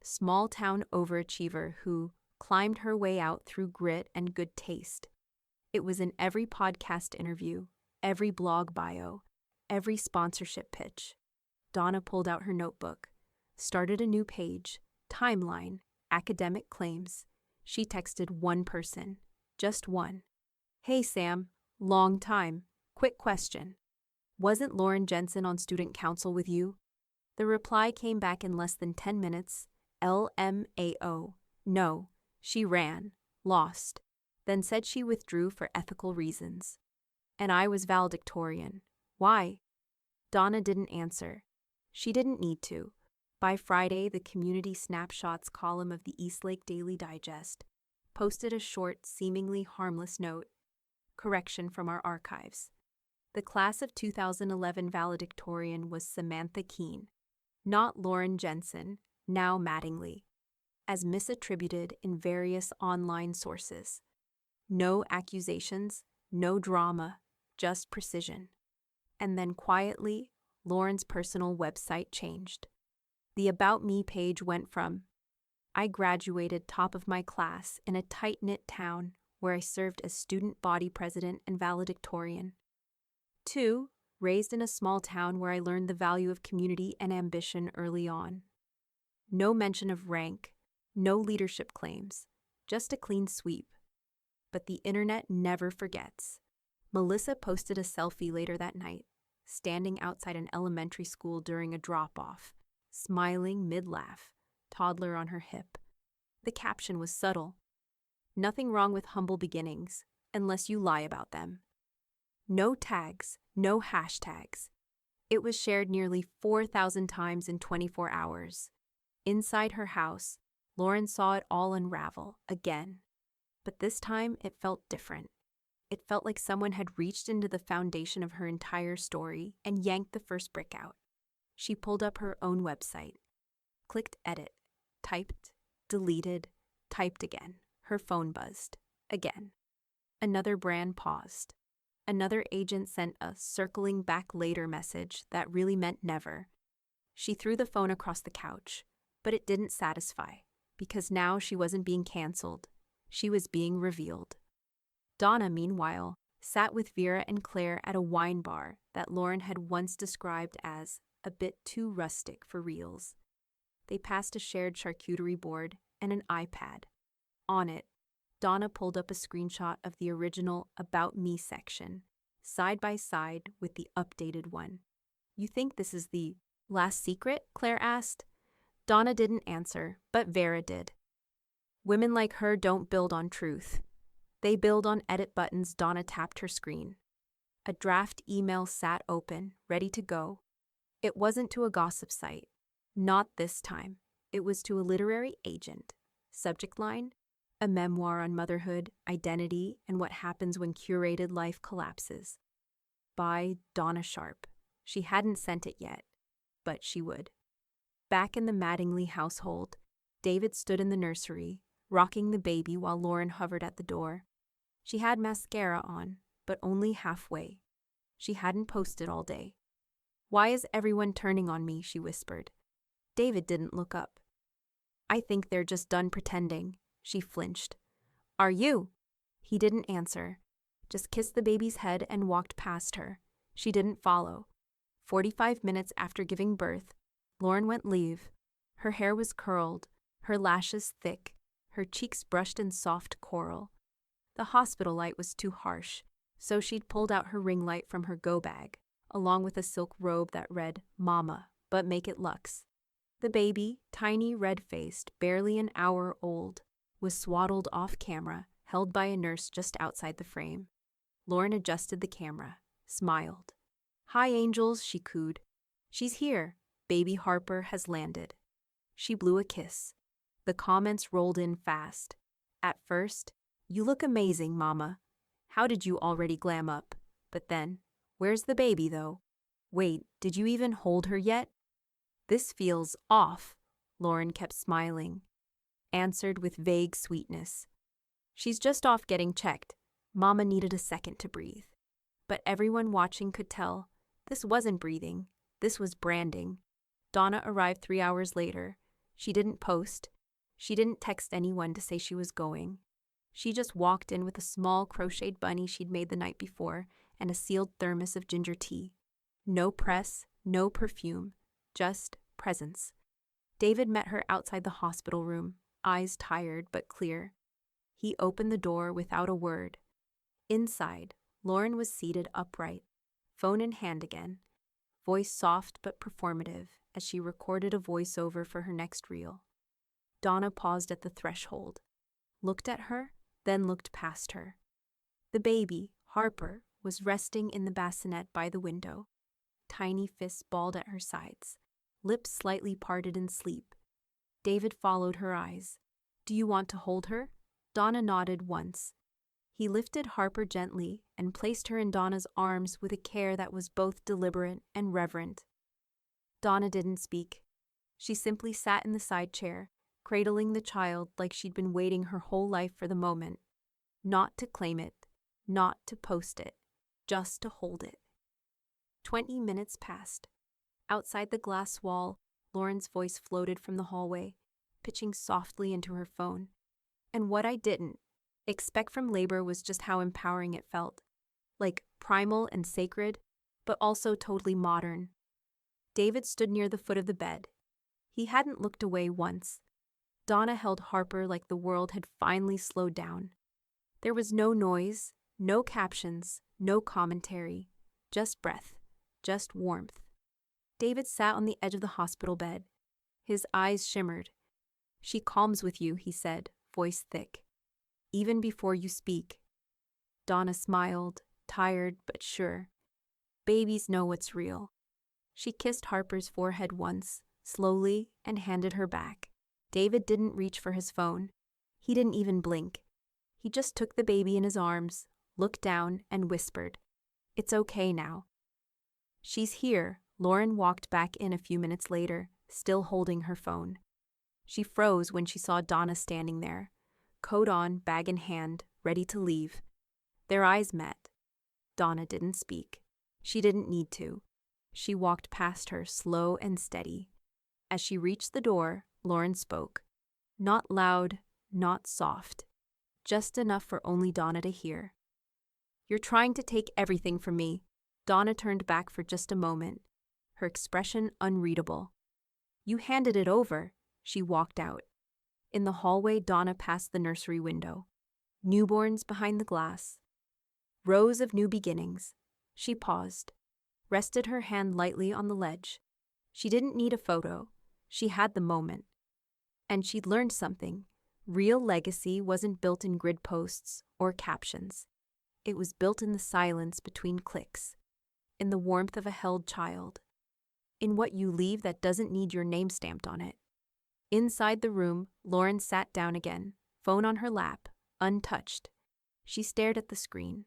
small-town overachiever who climbed her way out through grit and good taste. It was in every podcast interview, every blog bio, every sponsorship pitch. Donna pulled out her notebook, started a new page, timeline, academic claims. She texted one person, just one. Hey Sam, long time, quick question. Wasn't Lauren Jensen on student council with you? The reply came back in less than 10 minutes. LMAO. No, she ran, lost, then said she withdrew for ethical reasons. And I was valedictorian. Why? Donna didn't answer. She didn't need to. By Friday, the Community Snapshots column of the Eastlake Daily Digest posted a short, seemingly harmless note. Correction from our archives. The class of 2011 valedictorian was Samantha Keene, not Lauren Jensen, now Mattingly, as misattributed in various online sources. No accusations, no drama, just precision. And then quietly, Lauren's personal website changed. The About Me page went from, I graduated top of my class in a tight-knit town where I served as student body president and valedictorian, to raised in a small town where I learned the value of community and ambition early on. No mention of rank, no leadership claims, just a clean sweep. But the internet never forgets. Melissa posted a selfie later that night, standing outside an elementary school during a drop-off, smiling mid-laugh, toddler on her hip. The caption was subtle. Nothing wrong with humble beginnings, unless you lie about them. No tags, no hashtags. It was shared nearly 4,000 times in 24 hours. Inside her house, Lauren saw it all unravel, again. But this time, it felt different. It felt like someone had reached into the foundation of her entire story and yanked the first brick out. She pulled up her own website, clicked edit, typed, deleted, typed again. Her phone buzzed. Again. Another brand paused. Another agent sent a circling back later message that really meant never. She threw the phone across the couch, but it didn't satisfy, because now she wasn't being canceled. She was being revealed. Donna, meanwhile, sat with Vera and Claire at a wine bar that Lauren had once described as a bit too rustic for reels. They passed a shared charcuterie board and an iPad. On it, Donna pulled up a screenshot of the original About Me section, side by side with the updated one. You think this is the last secret? Claire asked. Donna didn't answer, but Vera did. Women like her don't build on truth. They build on edit buttons. Donna tapped her screen. A draft email sat open, ready to go. It wasn't to a gossip site. Not this time. It was to a literary agent. Subject line, a memoir on motherhood, identity, and what happens when curated life collapses. By Donna Sharp. She hadn't sent it yet, but she would. Back in the Mattingly household, David stood in the nursery, rocking the baby while Lauren hovered at the door. She had mascara on, but only halfway. She hadn't posted all day. Why is everyone turning on me? She whispered. David didn't look up. I think they're just done pretending. She flinched. Are you? He didn't answer. Just kissed the baby's head and walked past her. She didn't follow. 45 minutes after giving birth, Lauren went leave. Her hair was curled, her lashes thick, her cheeks brushed in soft coral. The hospital light was too harsh, so she'd pulled out her ring light from her go bag, along with a silk robe that read, Mama, but make it luxe. The baby, tiny, red-faced, barely an hour old, was swaddled off camera, held by a nurse just outside the frame. Lauren adjusted the camera, smiled. Hi, angels, she cooed. She's here. Baby Harper has landed. She blew a kiss. The comments rolled in fast. At first, you look amazing, Mama. How did you already glam up? But then, where's the baby, though? Wait, did you even hold her yet? This feels off, Lauren kept smiling, answered with vague sweetness. She's just off getting checked. Mama needed a second to breathe. But everyone watching could tell, this wasn't breathing, this was branding. Donna arrived 3 hours later. She didn't post. She didn't text anyone to say she was going. She just walked in with a small crocheted bunny she'd made the night before and a sealed thermos of ginger tea. No press, no perfume, just presence. David met her outside the hospital room, eyes tired but clear. He opened the door without a word. Inside, Lauren was seated upright, phone in hand again, voice soft but performative as she recorded a voiceover for her next reel. Donna paused at the threshold, looked at her, then looked past her. The baby, Harper, was resting in the bassinet by the window, tiny fists balled at her sides, lips slightly parted in sleep. David followed her eyes. Do you want to hold her? Donna nodded once. He lifted Harper gently and placed her in Donna's arms with a care that was both deliberate and reverent. Donna didn't speak. She simply sat in the side chair, cradling the child like she'd been waiting her whole life for the moment. Not to claim it, not to post it, just to hold it. 20 minutes passed. Outside the glass wall, Lauren's voice floated from the hallway, pitching softly into her phone. And what I didn't expect from labor was just how empowering it felt. Like primal and sacred, but also totally modern. David stood near the foot of the bed. He hadn't looked away once. Donna held Harper like the world had finally slowed down. There was no noise, no captions, no commentary, just breath, just warmth. David sat on the edge of the hospital bed. His eyes shimmered. She calms with you, he said, voice thick. Even before you speak. Donna smiled, tired but sure. Babies know what's real. She kissed Harper's forehead once, slowly, and handed her back. David didn't reach for his phone. He didn't even blink. He just took the baby in his arms, looked down, and whispered, It's okay now. She's here. Lauren walked back in a few minutes later, still holding her phone. She froze when she saw Donna standing there, coat on, bag in hand, ready to leave. Their eyes met. Donna didn't speak. She didn't need to. She walked past her, slow and steady. As she reached the door, Lauren spoke. Not loud, not soft. Just enough for only Donna to hear. You're trying to take everything from me. Donna turned back for just a moment, her expression unreadable. You handed it over. She walked out. In the hallway, Donna passed the nursery window. Newborns behind the glass. Rows of new beginnings. She paused, rested her hand lightly on the ledge. She didn't need a photo. She had the moment. And she'd learned something. Real legacy wasn't built in grid posts or captions. It was built in the silence between clicks, in the warmth of a held child, in what you leave that doesn't need your name stamped on it. Inside the room, Lauren sat down again, phone on her lap, untouched. She stared at the screen.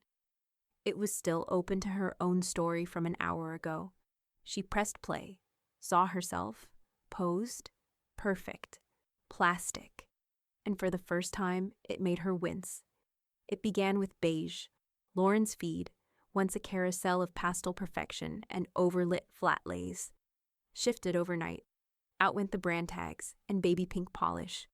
It was still open to her own story from an hour ago. She pressed play, saw herself, posed, perfect, plastic. And for the first time, it made her wince. It began with beige, Lauren's feed, once a carousel of pastel perfection and overlit flat lays. Shifted overnight. Out went the brand tags and baby pink polish.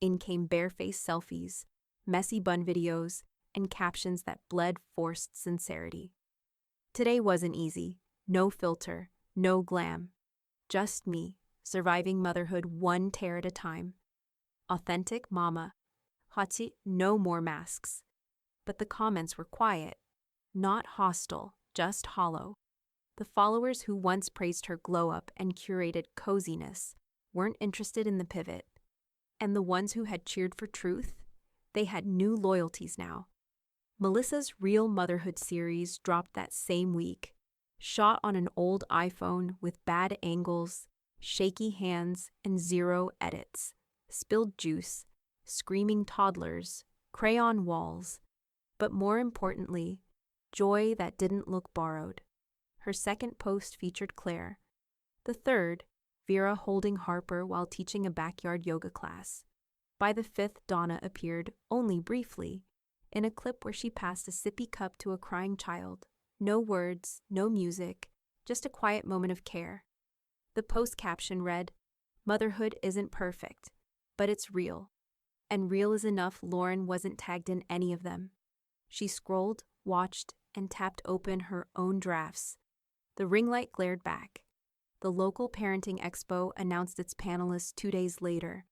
In came barefaced selfies, messy bun videos, and captions that bled forced sincerity. Today wasn't easy. No filter, no glam. Just me, surviving motherhood one tear at a time. Authentic mama. Hati, no more masks. But the comments were quiet. Not hostile, just hollow. The followers who once praised her glow-up and curated coziness weren't interested in the pivot. And the ones who had cheered for truth, they had new loyalties now. Melissa's Real Motherhood series dropped that same week, shot on an old iPhone with bad angles, shaky hands, and 0 edits. Spilled juice, screaming toddlers, crayon walls, but more importantly, joy that didn't look borrowed. Her second post featured Claire. The third, Vera holding Harper while teaching a backyard yoga class. By the fifth, Donna appeared, only briefly, in a clip where she passed a sippy cup to a crying child. No words, no music, just a quiet moment of care. The post caption read, "Motherhood isn't perfect, but it's real." And real is enough Lauren wasn't tagged in any of them. She scrolled, watched, and tapped open her own drafts. The ring light glared back. The local parenting expo announced its panelists 2 days later.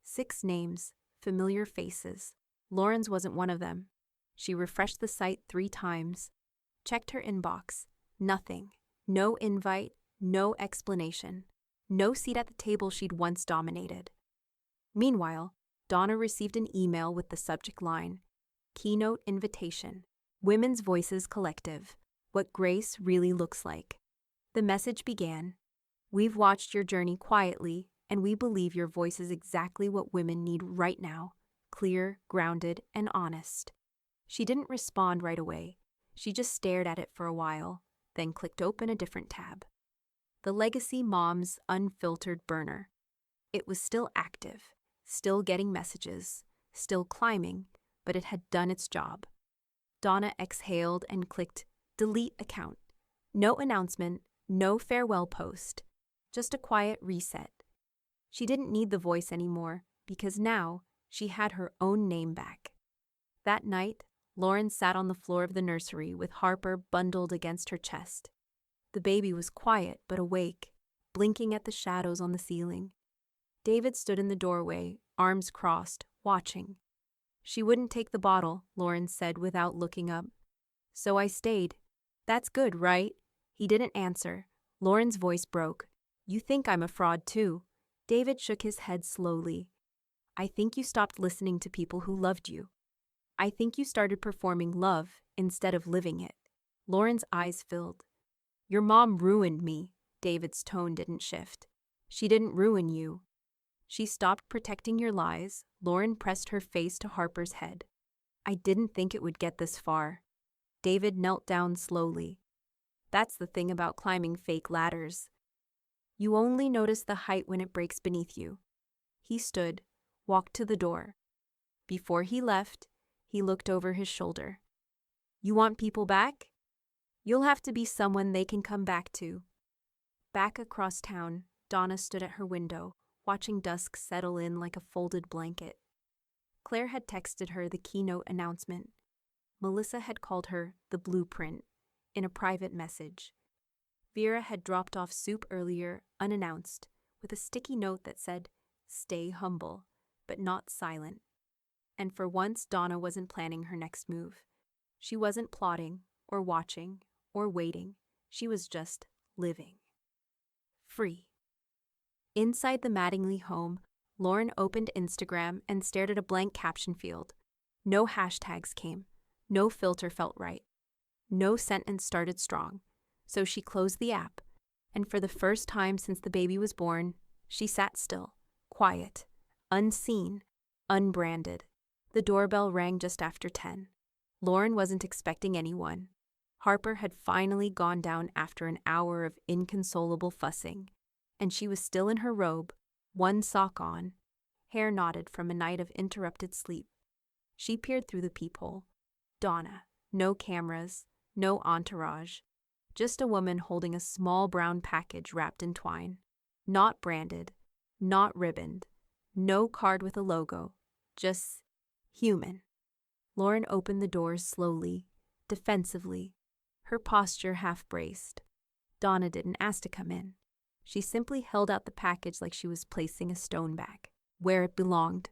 6 names, familiar faces. Lauren's wasn't one of them. She refreshed the site 3 times, checked her inbox. Nothing. No invite, no explanation. No seat at the table she'd once dominated. Meanwhile, Donna received an email with the subject line, "Keynote Invitation, Women's Voices Collective, What Grace Really Looks Like." The message began, "We've watched your journey quietly, and we believe your voice is exactly what women need right now, clear, grounded, and honest." She didn't respond right away. She just stared at it for a while, then clicked open a different tab. The Legacy Moms Unfiltered Burner. It was still active, still getting messages, still climbing, but it had done its job. Donna exhaled and clicked Delete Account. No announcement, no farewell post, just a quiet reset. She didn't need the voice anymore because now she had her own name back. That night, Lauren sat on the floor of the nursery with Harper bundled against her chest. The baby was quiet but awake, blinking at the shadows on the ceiling. David stood in the doorway, arms crossed, watching. "She wouldn't take the bottle," Lauren said without looking up. "So I stayed." "That's good, right?" He didn't answer. Lauren's voice broke. "You think I'm a fraud too." David shook his head slowly. "I think you stopped listening to people who loved you. I think you started performing love instead of living it." Lauren's eyes filled. "Your mom ruined me." David's tone didn't shift. "She didn't ruin you. She stopped protecting your lies." Lauren pressed her face to Harper's head. "I didn't think it would get this far." David knelt down slowly. "That's the thing about climbing fake ladders. You only notice the height when it breaks beneath you." He stood, walked to the door. Before he left, he looked over his shoulder. "You want people back? You'll have to be someone they can come back to." Back across town, Donna stood at her window, watching dusk settle in like a folded blanket. Claire had texted her the keynote announcement. Melissa had called her the blueprint in a private message. Vera had dropped off soup earlier, unannounced, with a sticky note that said, "Stay humble, but not silent." And for once, Donna wasn't planning her next move. She wasn't plotting, or watching, or waiting. She was just living. Free. Inside the Mattingly home, Lauren opened Instagram and stared at a blank caption field. No hashtags came. No filter felt right. No sentence started strong. So she closed the app, and for the first time since the baby was born, she sat still, quiet, unseen, unbranded. The doorbell rang just after 10. Lauren wasn't expecting anyone. Harper had finally gone down after an hour of inconsolable fussing, and she was still in her robe, one sock on, hair knotted from a night of interrupted sleep. She peered through the peephole. Donna. No cameras, no entourage. Just a woman holding a small brown package wrapped in twine. Not branded, not ribboned, no card with a logo, just human. Lauren opened the doors slowly, defensively, her posture half-braced. Donna didn't ask to come in. She simply held out the package like she was placing a stone back, where it belonged.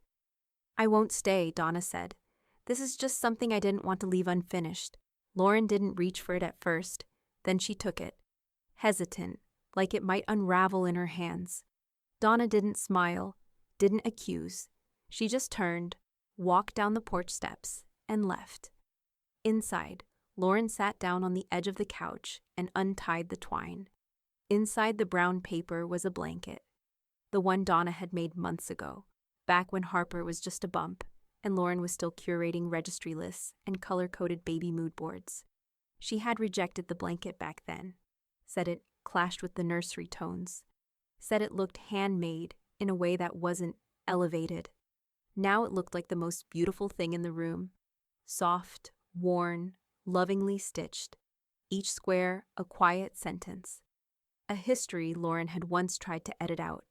"I won't stay," Donna said. "This is just something I didn't want to leave unfinished." Lauren didn't reach for it at first, then she took it, hesitant, like it might unravel in her hands. Donna didn't smile, didn't accuse. She just turned, walked down the porch steps, and left. Inside, Lauren sat down on the edge of the couch and untied the twine. Inside the brown paper was a blanket, the one Donna had made months ago, back when Harper was just a bump, and Lauren was still curating registry lists and color-coded baby mood boards. She had rejected the blanket back then, said it clashed with the nursery tones, said it looked handmade in a way that wasn't elevated. Now it looked like the most beautiful thing in the room, soft, worn, lovingly stitched, each square a quiet sentence. A history Lauren had once tried to edit out.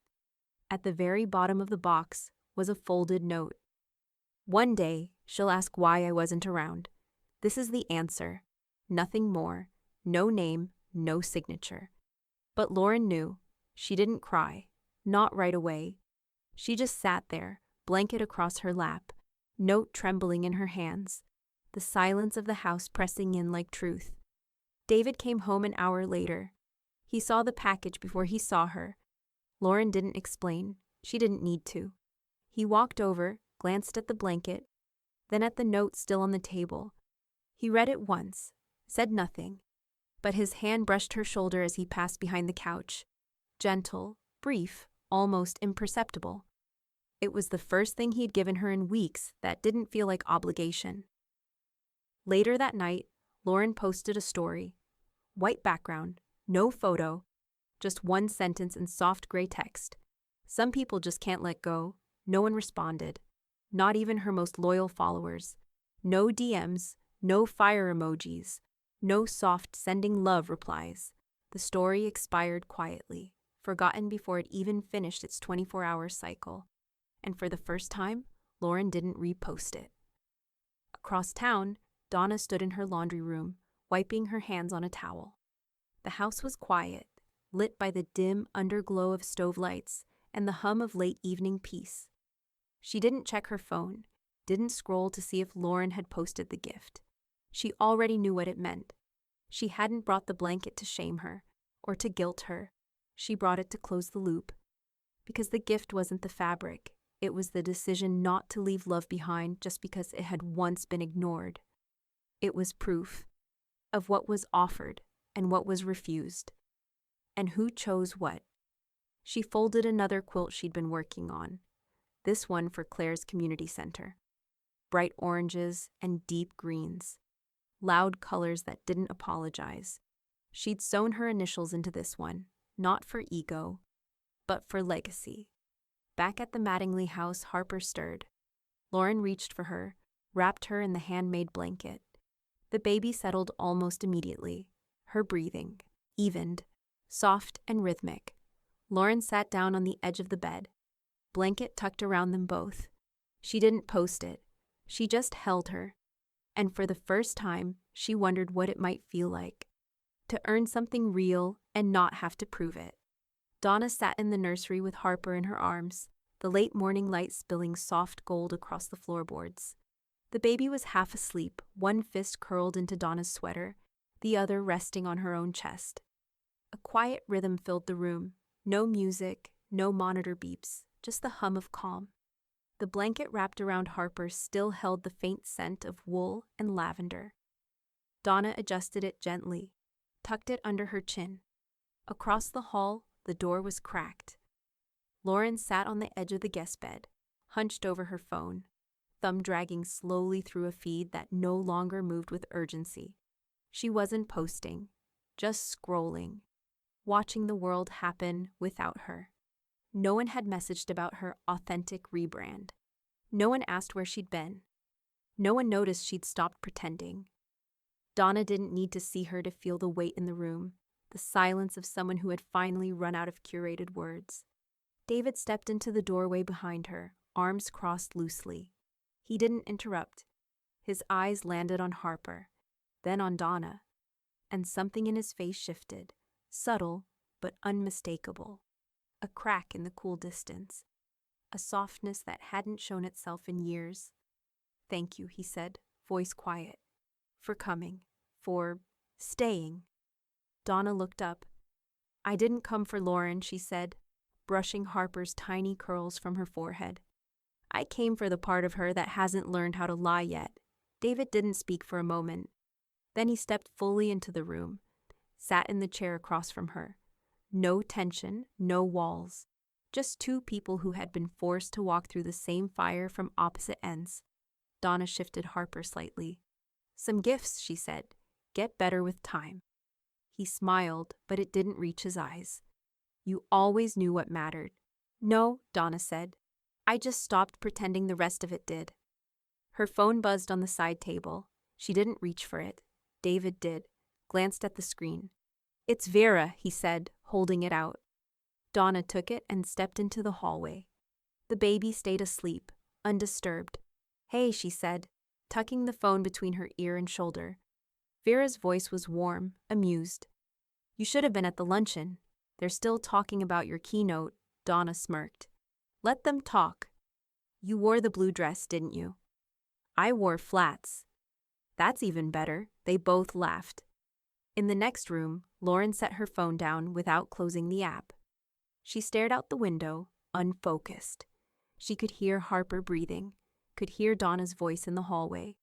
At the very bottom of the box was a folded note. "One day, she'll ask why I wasn't around. This is the answer. Nothing more. No name, no signature." But Lauren knew. She didn't cry. Not right away. She just sat there, blanket across her lap, note trembling in her hands, the silence of the house pressing in like truth. David came home an hour later. He saw the package before he saw her. Lauren didn't explain. She didn't need to. He walked over, glanced at the blanket, then at the note still on the table. He read it once, said nothing, but his hand brushed her shoulder as he passed behind the couch. Gentle, brief, almost imperceptible. It was the first thing he'd given her in weeks that didn't feel like obligation. Later that night, Lauren posted a story. White background, no photo, just one sentence in soft gray text. "Some people just can't let go." No one responded, not even her most loyal followers. No DMs, no fire emojis, no soft sending love replies. The story expired quietly, forgotten before it even finished its 24-hour cycle. And for the first time, Lauren didn't repost it. Across town, Donna stood in her laundry room, wiping her hands on a towel. The house was quiet, lit by the dim underglow of stove lights and the hum of late evening peace. She didn't check her phone, didn't scroll to see if Lauren had posted the gift. She already knew what it meant. She hadn't brought the blanket to shame her, or to guilt her. She brought it to close the loop. Because the gift wasn't the fabric, it was the decision not to leave love behind just because it had once been ignored. It was proof of what was offered and what was refused, and who chose what. She folded another quilt she'd been working on, this one for Claire's community center. Bright oranges and deep greens, loud colors that didn't apologize. She'd sewn her initials into this one, not for ego, but for legacy. Back at the Mattingly house, Harper stirred. Lauren reached for her, wrapped her in the handmade blanket. The baby settled almost immediately. Her breathing evened, soft and rhythmic. Lauren sat down on the edge of the bed, blanket tucked around them both. She didn't post it. She just held her. And for the first time, she wondered what it might feel like to earn something real and not have to prove it. Donna sat in the nursery with Harper in her arms, the late morning light spilling soft gold across the floorboards. The baby was half asleep, one fist curled into Donna's sweater, the other resting on her own chest. A quiet rhythm filled the room. No music, no monitor beeps, just the hum of calm. The blanket wrapped around Harper still held the faint scent of wool and lavender. Donna adjusted it gently, tucked it under her chin. Across the hall, the door was cracked. Lauren sat on the edge of the guest bed, hunched over her phone, thumb dragging slowly through a feed that no longer moved with urgency. She wasn't posting, just scrolling, watching the world happen without her. No one had messaged about her authentic rebrand. No one asked where she'd been. No one noticed she'd stopped pretending. Donna didn't need to see her to feel the weight in the room, the silence of someone who had finally run out of curated words. David stepped into the doorway behind her, arms crossed loosely. He didn't interrupt. His eyes landed on Harper, then on Donna, and something in his face shifted, subtle but unmistakable. A crack in the cool distance, a softness that hadn't shown itself in years. "Thank you," he said, voice quiet, "for coming, for staying." Donna looked up. "I didn't come for Lauren," she said, brushing Harper's tiny curls from her forehead. "I came for the part of her that hasn't learned how to lie yet." David didn't speak for a moment. Then he stepped fully into the room, sat in the chair across from her. No tension, no walls. Just two people who had been forced to walk through the same fire from opposite ends. Donna shifted Harper slightly. "Some gifts," she said. "Get better with time." He smiled, but it didn't reach his eyes. "You always knew what mattered." "No," Donna said. "I just stopped pretending the rest of it did." Her phone buzzed on the side table. She didn't reach for it. David did, glanced at the screen. "It's Vera," he said, holding it out. Donna took it and stepped into the hallway. The baby stayed asleep, undisturbed. "Hey," she said, tucking the phone between her ear and shoulder. Vera's voice was warm, amused. "You should have been at the luncheon. They're still talking about your keynote," Donna smirked. "Let them talk. You wore the blue dress, didn't you?" "I wore flats." "That's even better." They both laughed. In the next room, Lauren set her phone down without closing the app. She stared out the window, unfocused. She could hear Harper breathing, could hear Donna's voice in the hallway.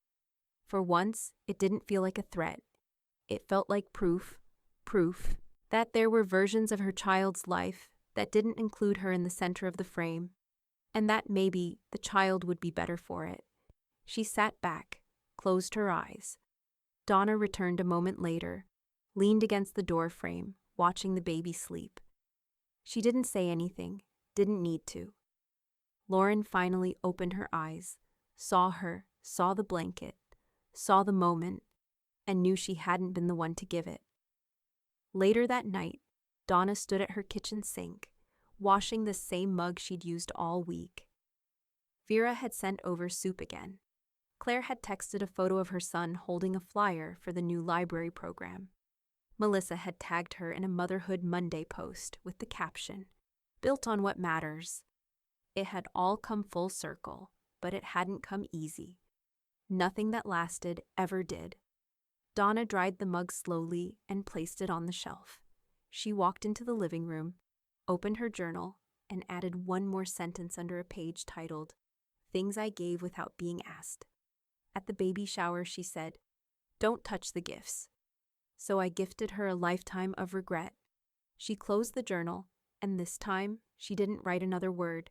For once, it didn't feel like a threat. It felt like proof that there were versions of her child's life that didn't include her in the center of the frame, and that maybe the child would be better for it. She sat back, closed her eyes. Donna returned a moment later, leaned against the door frame, watching the baby sleep. She didn't say anything, didn't need to. Lauren finally opened her eyes, saw her, saw the blanket, saw the moment, and knew she hadn't been the one to give it. Later that night, Donna stood at her kitchen sink, washing the same mug she'd used all week. Vera had sent over soup again. Claire had texted a photo of her son holding a flyer for the new library program. Melissa had tagged her in a Motherhood Monday post with the caption, "Built on what matters." It had all come full circle, but it hadn't come easy. Nothing that lasted ever did. Donna dried the mug slowly and placed it on the shelf. She walked into the living room, opened her journal, and added one more sentence under a page titled, "Things I Gave Without Being Asked." At the baby shower, she said, "Don't touch the gifts." So I gifted her a lifetime of regret. She closed the journal, and this time she didn't write another word.